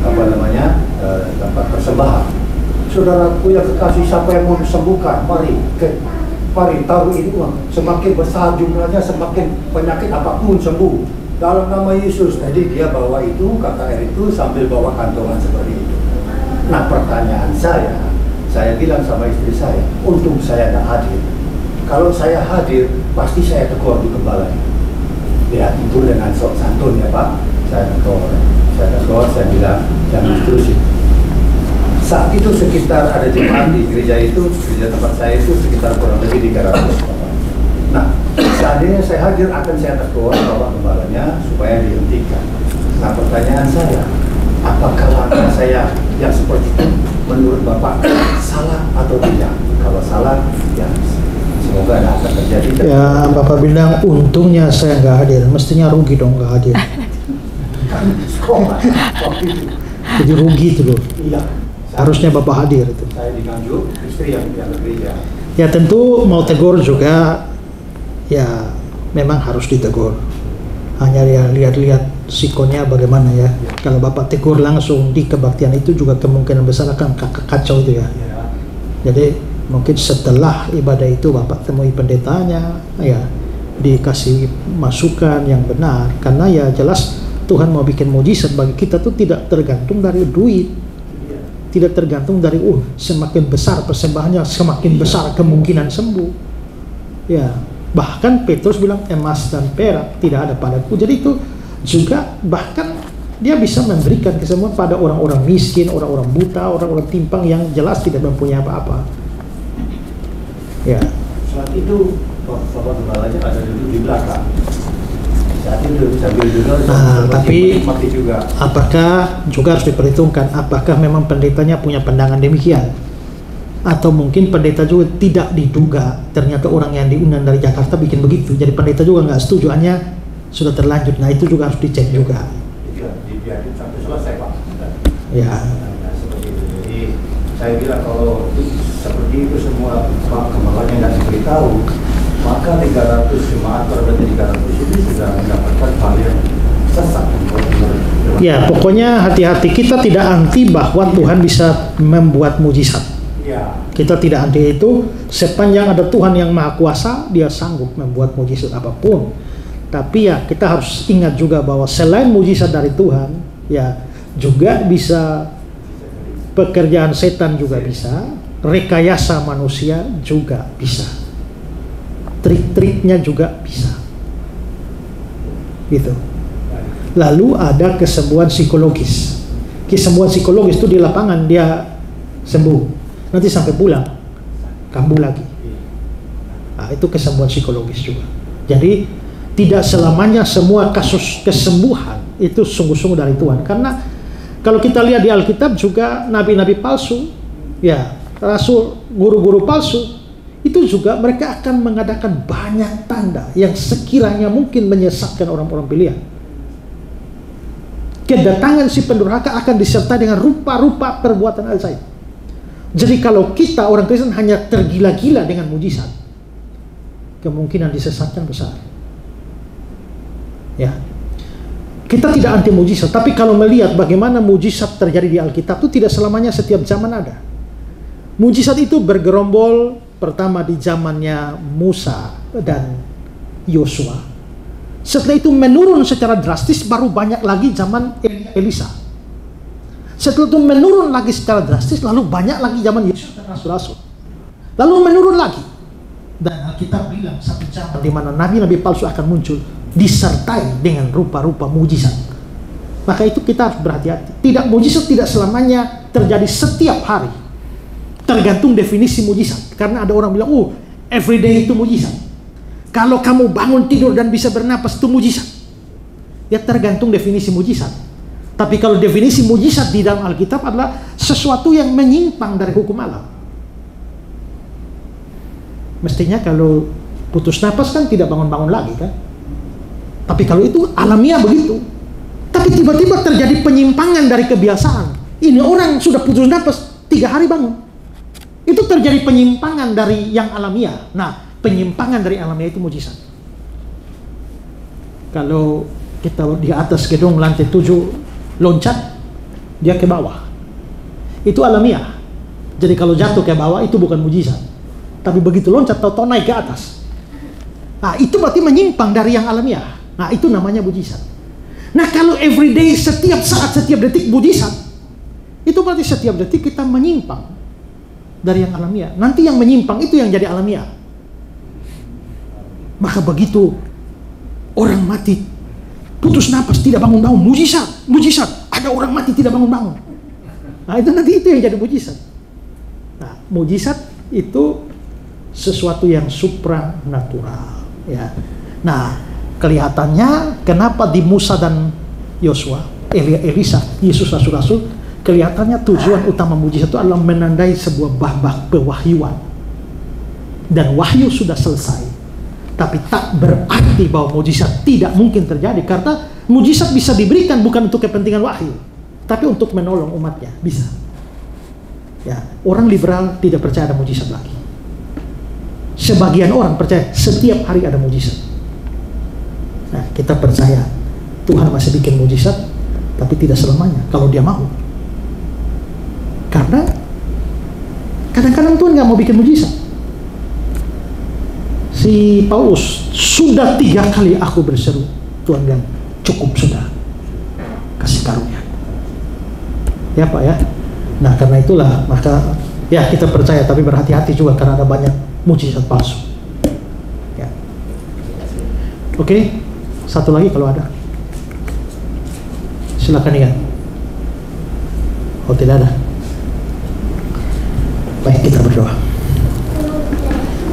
tempat persembahan. Saudaraku yang kekasih, siapa yang mau disembuhkan? Mari taruh ini uang. Semakin besar jumlahnya, semakin penyakit apapun sembuh dalam nama Yesus. Jadi dia bawa itu, KKR itu sambil bawa kantongan seperti itu. Nah, pertanyaan saya bilang sama istri saya, untung saya tidak hadir. Kalau saya hadir, pasti saya tegur di gembala. Ya, itu dengan sok santun ya Pak. Saya tegur, saya bilang jangan terusin. Saat itu sekitar ada jemaat di gereja tempat saya itu sekitar kurang lebih 300. Nah, seandainya saya hadir akan saya tegur bapak gembalanya supaya dihentikan. Nah, pertanyaan saya, apakah langkah saya yang seperti itu menurut Bapak salah atau tidak? Kalau salah, ya semoga tidak akan terjadi. Ya, Bapak bilang untungnya saya nggak hadir, mestinya rugi dong nggak hadir. Kan sekolah waktu itu. Jadi rugi itu loh. Iya. Harusnya Bapak hadir itu. Saya di Nganjuk, istri yang di gereja. Ya tentu mau tegur juga, ya memang harus ditegur. Hanya ya lihat-lihat sikonya bagaimana ya. Kalau Bapak tegur langsung di kebaktian itu juga kemungkinan besar akan kacau itu ya. Jadi mungkin setelah ibadah itu Bapak temui pendetanya, ya dikasih masukan yang benar. Karena ya jelas Tuhan mau bikin mujizat bagi kita tuh tidak tergantung dari duit, tidak tergantung dari semakin besar persembahannya, semakin besar kemungkinan sembuh. Ya, bahkan Petrus bilang emas dan perak tidak ada padaku. Jadi itu juga bahkan dia bisa memberikan kesembuhan pada orang-orang miskin, orang-orang buta, orang-orang timpang yang jelas tidak mempunyai apa-apa. Ya. Saat itu Bapak Gembalanya ada duduk di belakang. Saat itu sambil duduk, tapi juga. Apakah juga harus diperhitungkan apakah memang pendetanya punya pandangan demikian, atau mungkin pendeta juga tidak diduga ternyata orang yang diundang dari Jakarta bikin begitu, jadi pendeta juga nggak setuju, hanya sudah terlanjut. Nah itu juga harus dicek juga. Dibiarin sampai selesai Pak. Ya. Nah, seperti itu. Jadi saya bilang kalau seperti itu semua Pak Gembalanya nggak diberitahu, maka 300 jemaat berbeda 300 itu sudah mendapatkan hal yang sesat. Ya, pokoknya hati-hati, kita tidak anti bahwa Tuhan bisa membuat mujizat. Ya. Kita tidak anti itu, sepanjang ada Tuhan yang Maha Kuasa, Dia sanggup membuat mujizat apapun. Tapi ya kita harus ingat juga bahwa selain mujizat dari Tuhan, ya juga bisa pekerjaan setan juga bisa, rekayasa manusia juga bisa, trik-triknya juga bisa, gitu. Lalu ada kesembuhan psikologis. Kesembuhan psikologis itu di lapangan dia sembuh, nanti sampai pulang kambuh lagi. Nah, itu kesembuhan psikologis juga. Jadi tidak selamanya semua kasus kesembuhan itu sungguh-sungguh dari Tuhan. Karena kalau kita lihat di Alkitab juga nabi-nabi palsu, ya rasul, guru-guru palsu, itu juga mereka akan mengadakan banyak tanda yang sekiranya mungkin menyesatkan orang-orang pilihan. Kedatangan si pendurhaka akan disertai dengan rupa-rupa perbuatan ajaib. Jadi kalau kita orang Kristen hanya tergila-gila dengan mujizat, kemungkinan disesatkan besar. Ya, kita tidak anti mujizat, tapi kalau melihat bagaimana mujizat terjadi di Alkitab itu tidak selamanya setiap zaman ada. Mujizat itu bergerombol pertama di zamannya Musa dan Yosua. Setelah itu menurun secara drastis, baru banyak lagi zaman Elisa. Setelah itu menurun lagi secara drastis, lalu banyak lagi zaman Yesus dan Rasul-Rasul. Lalu menurun lagi. Dan Alkitab bilang satu zaman di mana nabi-nabi palsu akan muncul, disertai dengan rupa-rupa mujizat. Maka itu kita harus berhati-hati. Mujizat tidak selamanya terjadi setiap hari. Tergantung definisi mujizat. Karena ada orang bilang, everyday itu mujizat. Kalau kamu bangun tidur dan bisa bernapas itu mujizat. Ya tergantung definisi mujizat. Tapi kalau definisi mujizat di dalam Alkitab adalah sesuatu yang menyimpang dari hukum alam. Mestinya kalau putus napas kan tidak bangun-bangun lagi kan. Tapi kalau itu alamiah begitu. Tapi tiba-tiba terjadi penyimpangan dari kebiasaan. Ini orang sudah putus napas 3 hari bangun. Itu terjadi penyimpangan dari yang alamiah. Nah, penyimpangan dari alamiah itu mujizat. Kalau kita di atas gedung lantai 7 loncat, dia ke bawah. Itu alamiah. Jadi kalau jatuh ke bawah itu bukan mujizat. Tapi begitu loncat tahu-tahu naik ke atas. Nah, itu berarti menyimpang dari yang alamiah. Nah, itu namanya mujizat. Nah, kalau everyday, setiap saat, setiap detik mujizat, itu berarti setiap detik kita menyimpang dari yang alamiah. Nanti yang menyimpang itu yang jadi alamiah. Maka begitu orang mati putus napas tidak bangun-bangun, mujizat, mujizat. Ada orang mati tidak bangun-bangun. Nah, itu nanti itu yang jadi mujizat. Nah, mujizat itu sesuatu yang supranatural, ya. Nah, kelihatannya kenapa di Musa dan Yosua, Elisa, Yesus Rasul-Rasul, kelihatannya tujuan utama mujizat itu adalah menandai sebuah babak pewahyuan. Dan wahyu sudah selesai. Tapi tak berarti bahwa mujizat tidak mungkin terjadi, karena mujizat bisa diberikan bukan untuk kepentingan wahyu, tapi untuk menolong umatnya, bisa. Ya, orang liberal tidak percaya ada mujizat lagi. Sebagian orang percaya setiap hari ada mujizat. Nah, kita percaya Tuhan masih bikin mujizat, tapi tidak selamanya kalau Dia mau. Karena kadang-kadang Tuhan nggak mau bikin mujizat. Si Paulus, sudah 3 kali aku berseru, Tuhan bilang cukup sudah. kasih karunia. Ya Pak ya. Nah karena itulah maka ya kita percaya, tapi berhati-hati juga karena ada banyak mujizat palsu. Ya. Oke, satu lagi kalau ada. Silakan ingat. Oh tidak ada. Baik, kita berdoa.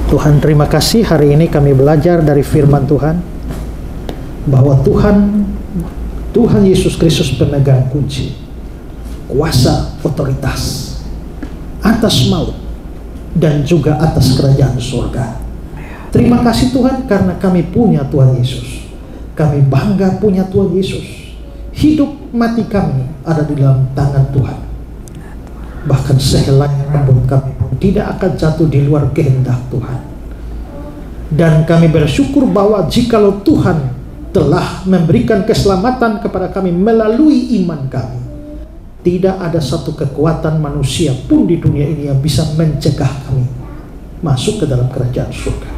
Tuhan, terima kasih hari ini kami belajar dari firman Tuhan bahwa Tuhan Yesus Kristus pemegang kunci, kuasa, otoritas atas maut dan juga atas kerajaan surga. Terima kasih Tuhan karena kami punya Tuhan Yesus. Kami bangga punya Tuhan Yesus. Hidup mati kami ada di dalam tangan Tuhan. Bahkan sehelai rambut kami pun tidak akan jatuh di luar kehendak Tuhan. Dan kami bersyukur bahwa jikalau Tuhan telah memberikan keselamatan kepada kami melalui iman kami, tidak ada satu kekuatan manusia pun di dunia ini yang bisa mencegah kami masuk ke dalam kerajaan surga.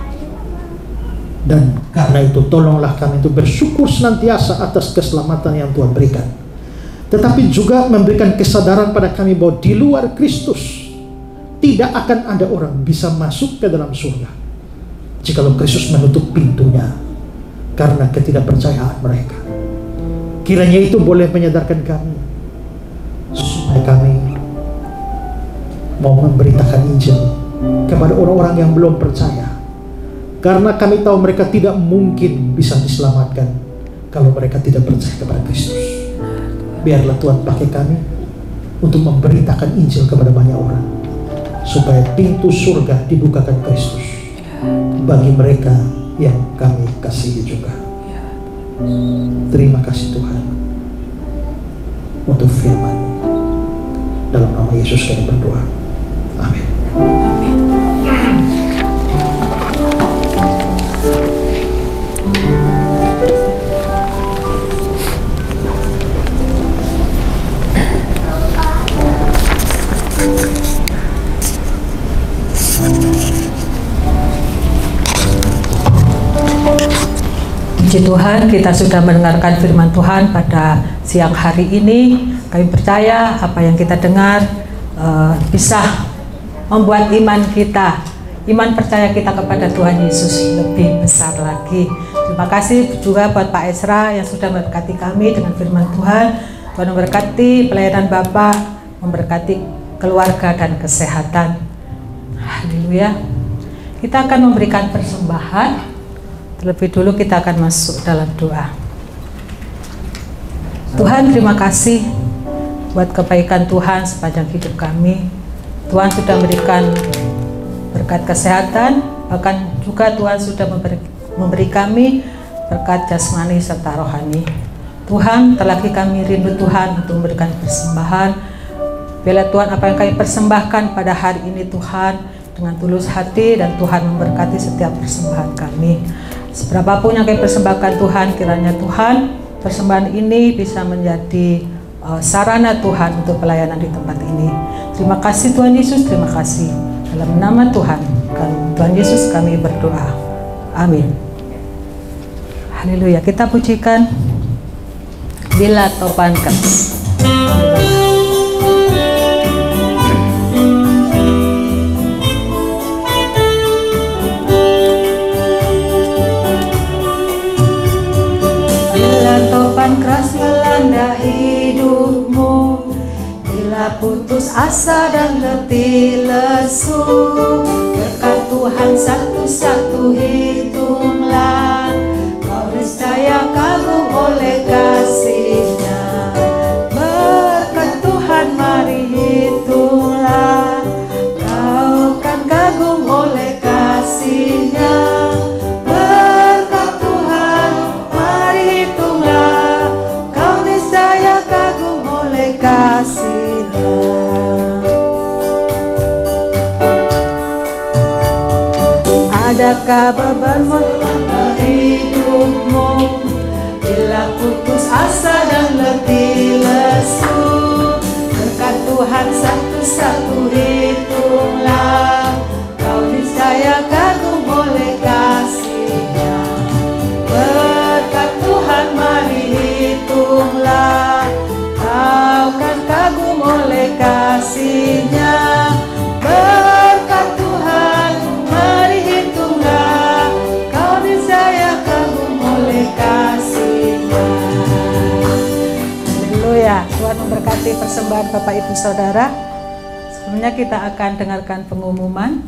Dan karena itu tolonglah kami untuk bersyukur senantiasa atas keselamatan yang Tuhan berikan, tetapi juga memberikan kesadaran pada kami bahwa di luar Kristus tidak akan ada orang bisa masuk ke dalam surga jikalau Kristus menutup pintunya karena ketidakpercayaan mereka. Kiranya itu boleh menyadarkan kami supaya kami mau memberitakan Injil kepada orang-orang yang belum percaya, karena kami tahu mereka tidak mungkin bisa diselamatkan kalau mereka tidak percaya kepada Kristus. Biarlah Tuhan pakai kami untuk memberitakan Injil kepada banyak orang, supaya pintu surga dibukakan Kristus bagi mereka yang kami kasihi juga. Terima kasih Tuhan untuk firman. Dalam nama Yesus kami berdoa. Amin. Puji Tuhan, kita sudah mendengarkan firman Tuhan pada siang hari ini. Kami percaya apa yang kita dengar bisa membuat iman percaya kita kepada Tuhan Yesus lebih besar lagi. Terima kasih juga buat Pak Ezra yang sudah memberkati kami dengan firman Tuhan. Tuhan memberkati pelayanan Bapak, memberkati keluarga dan kesehatan. Haleluya. Kita akan memberikan persembahan. Terlebih dulu kita akan masuk dalam doa. Tuhan, terima kasih buat kebaikan Tuhan sepanjang hidup kami. Tuhan sudah memberikan berkat kesehatan, bahkan juga Tuhan sudah memberi kami berkat jasmani serta rohani. Tuhan, terlebih kami rindu Tuhan untuk memberikan persembahan. Bila Tuhan apa yang kami persembahkan pada hari ini Tuhan dengan tulus hati, dan Tuhan memberkati setiap persembahan kami. Seberapapun yang kami persembahkan Tuhan, kiranya Tuhan persembahan ini bisa menjadi sarana Tuhan untuk pelayanan di tempat ini. Terima kasih Tuhan Yesus, terima kasih. Dalam nama Tuhan Yesus kami berdoa. Amin. Haleluya. Kita pujikan Bila Topan Keras. Keras melanda hidupmu, bila putus asa dan letih lesu, berkat Tuhan satu-satu hitunglah, kau niscaya kagum oleh kasih-Nya. Berkat Tuhan mari hitunglah, kau kan kagum oleh kasih-Nya. Adakah bebanmu dalam hidupmu, bila putus asa dan letih lesu, berkat Tuhan satu-satu hitunglah, kau niscaya kagum oleh kasih-Nya. Berkat Tuhan mari hitunglah, menikmati persembahan Bapak Ibu Saudara, sebelumnya kita akan dengarkan pengumuman.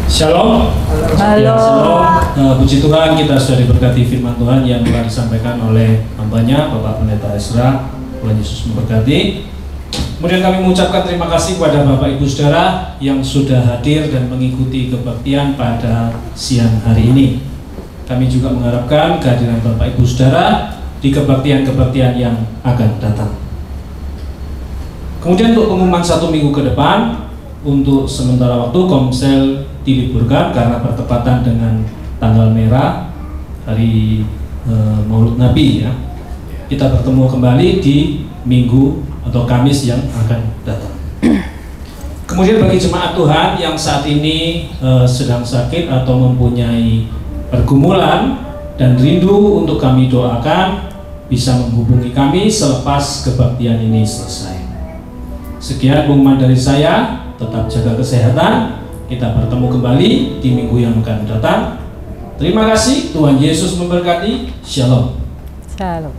Shalom. Halo. Shalom. Puji Tuhan, kita sudah diberkati firman Tuhan yang telah disampaikan oleh hambanya Bapak Pendeta Ezra. Tuhan Yesus memberkati. Kemudian kami mengucapkan terima kasih kepada Bapak Ibu Saudara yang sudah hadir dan mengikuti kebaktian pada siang hari ini. Kami juga mengharapkan kehadiran Bapak Ibu Saudara di kebaktian-kebaktian yang akan datang. Kemudian untuk pengumuman 1 minggu ke depan, untuk sementara waktu Komsel diliburkan karena bertepatan dengan tanggal merah hari Maulid Nabi ya. Kita bertemu kembali di Minggu atau Kamis yang akan datang. Kemudian bagi jemaat Tuhan yang saat ini sedang sakit atau mempunyai pergumulan dan rindu untuk kami doakan, bisa menghubungi kami selepas kebaktian ini selesai. Sekian pengumuman dari saya. Tetap jaga kesehatan. Kita bertemu kembali di minggu yang akan datang. Terima kasih. Tuhan Yesus memberkati. Shalom. Shalom.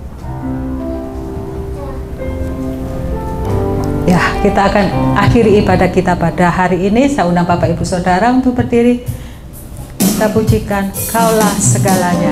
Ya, kita akan akhiri ibadah kita pada hari ini. Saya undang Bapak Ibu Saudara untuk berdiri. Kita pujikan Kaulah segalanya.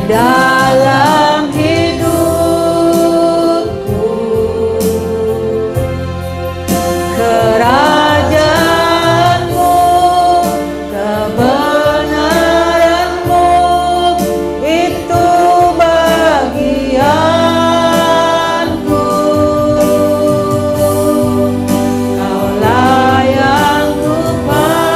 Dalam hidupku, kerajaanmu, kebenaranmu, itu bagianku. Kaulah yang kupandang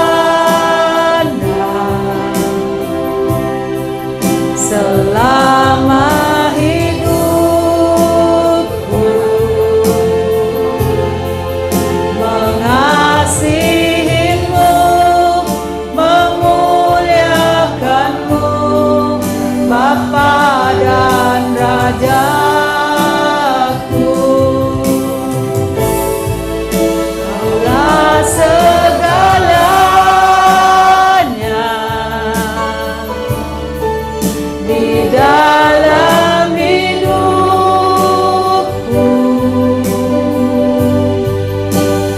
selama hidupku, mengasihimu, memuliakanmu, Bapa dan Rajaku. Kaulah segalanya di dalam hidupku,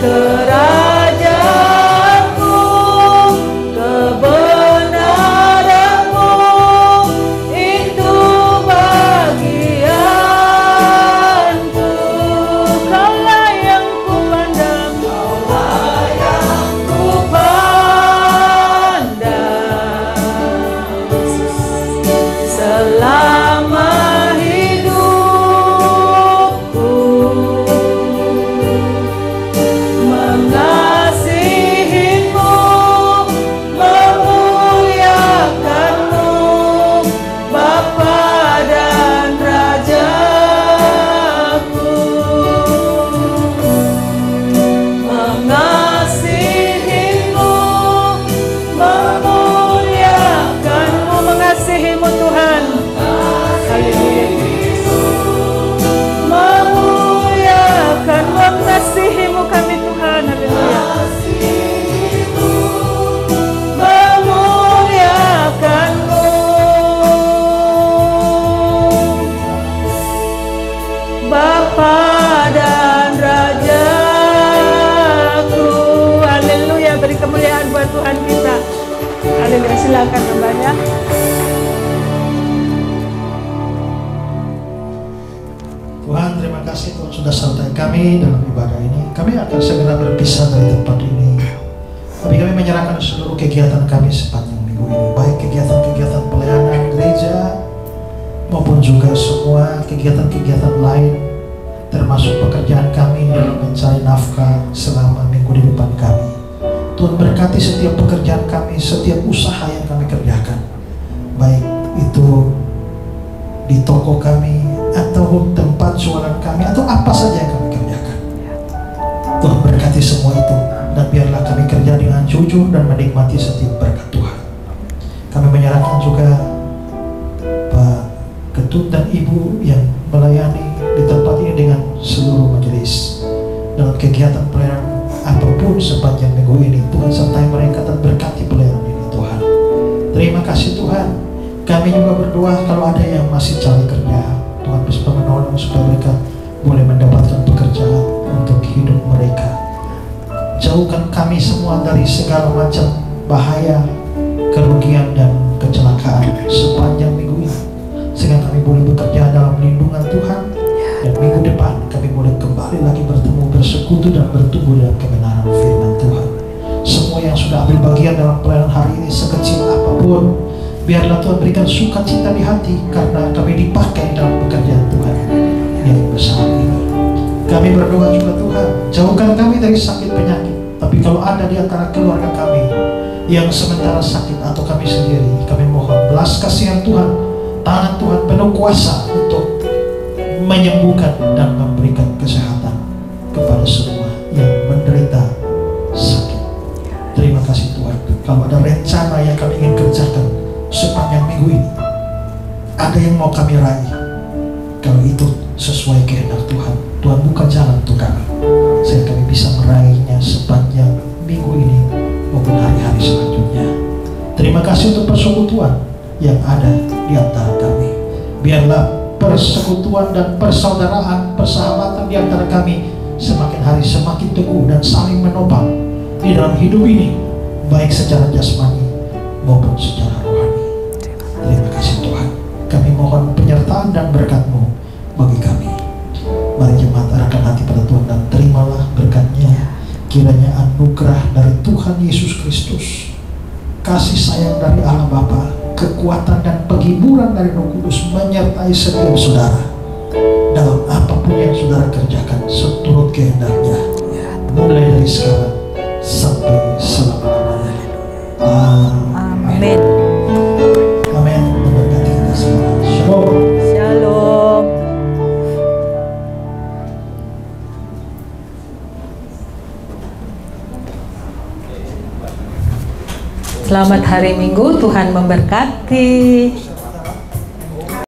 kerajaanmu, kebenaranmu, itu bagianku. Kaulah yang kupandang, kaulah yang kupandang selama hidupku, mengasihimu, memuliakanmu, Bapa dan Rajaku. Mengasihimu, memuliakanmu, mengasihimu Tuhan. Memuliakan, mengasihimu kami Tuhan. Haleluya. Memuliakanmu, Bapa dan Rajaku. Haleluya. Beri kemuliaan buat Tuhan kita. Haleluya. Silakan hambanya. Tuhan, terima kasih Tuhan sudah sertai kami dalam ibadah ini. Kami akan segera berpisah dari tempat ini. Tapi kami menyerahkan seluruh kegiatan kami sepanjang minggu ini, baik kegiatan-kegiatan pelayanan gereja maupun juga semua kegiatan-kegiatan lain, termasuk pekerjaan kami dalam mencari nafkah selama minggu di depan kami. Tuhan berkati setiap pekerjaan kami, setiap usaha yang kami kerjakan, baik itu di toko kami atau seluruh tempat jualan kami, atau apa saja yang kami kerjakan. Tuhan berkati semua itu, dan biarlah kami kerja dengan jujur dan menikmati setiap berkat Tuhan. Kami menyerahkan juga Pak Ketut dan Ibu yang melayani di tempat ini dengan seluruh majelis dalam kegiatan pelayanan apapun sepanjang minggu ini. Tuhan sertai mereka dan berkati pelayanan ini Tuhan. Terima kasih Tuhan. Kami juga berdoa kalau ada yang masih cari kerja, Tuhan bisa menolong supaya mereka boleh mendapatkan pekerjaan untuk hidup mereka. Jauhkan kami semua dari segala macam bahaya, kerugian dan kecelakaan sepanjang minggu ini, sehingga kami boleh bekerja dalam lindungan Tuhan, dan minggu depan kami boleh kembali lagi bertemu, bersekutu dan bertumbuh dalam kebenaran firman Tuhan. Semua yang sudah ambil bagian dalam pelayanan hari ini, sekecil apapun, biarlah Tuhan berikan sukacita di hati karena kami dipakai dalam pekerjaan Tuhan yang besar ini. Kami berdoa juga Tuhan, jauhkan kami dari sakit penyakit. Tapi kalau ada di antara keluarga kami yang sementara sakit atau kami sendiri, kami mohon belas kasihan Tuhan, tangan Tuhan penuh kuasa untuk menyembuhkan dan memberikan kesehatan kepada semua yang menderita sakit. Terima kasih Tuhan. Kalau ada rencana yang kami ingin kerjakan sepanjang minggu ini, ada yang mau kami raih, kalau itu sesuai kehendak Tuhan, Tuhan buka jalan untuk kami, sehingga kami bisa meraihnya sepanjang minggu ini maupun hari-hari selanjutnya. Terima kasih untuk persekutuan yang ada di antara kami. Biarlah persekutuan dan persaudaraan, persahabatan di antara kami semakin hari semakin teguh dan saling menopang di dalam hidup ini, baik secara jasmani maupun secara rohani. Terima kasih Tuhan. Kami mohon penyertaan dan berkat-Mu bagi kami. Mari jemaat arahkan hati pada Tuhan dan terimalah berkat-Nya. Kiranya anugerah dari Tuhan Yesus Kristus, kasih sayang dari Allah Bapa, kekuatan dan penghiburan dari Roh Kudus menyertai setiap saudara dalam apapun yang saudara kerjakan seturut kehendak-Nya, mulai dari sekarang sampai selama-lamanya. Amin. Amin. Memberkati kita semua. Shalom. Shalom. Selamat hari Minggu, Tuhan memberkati.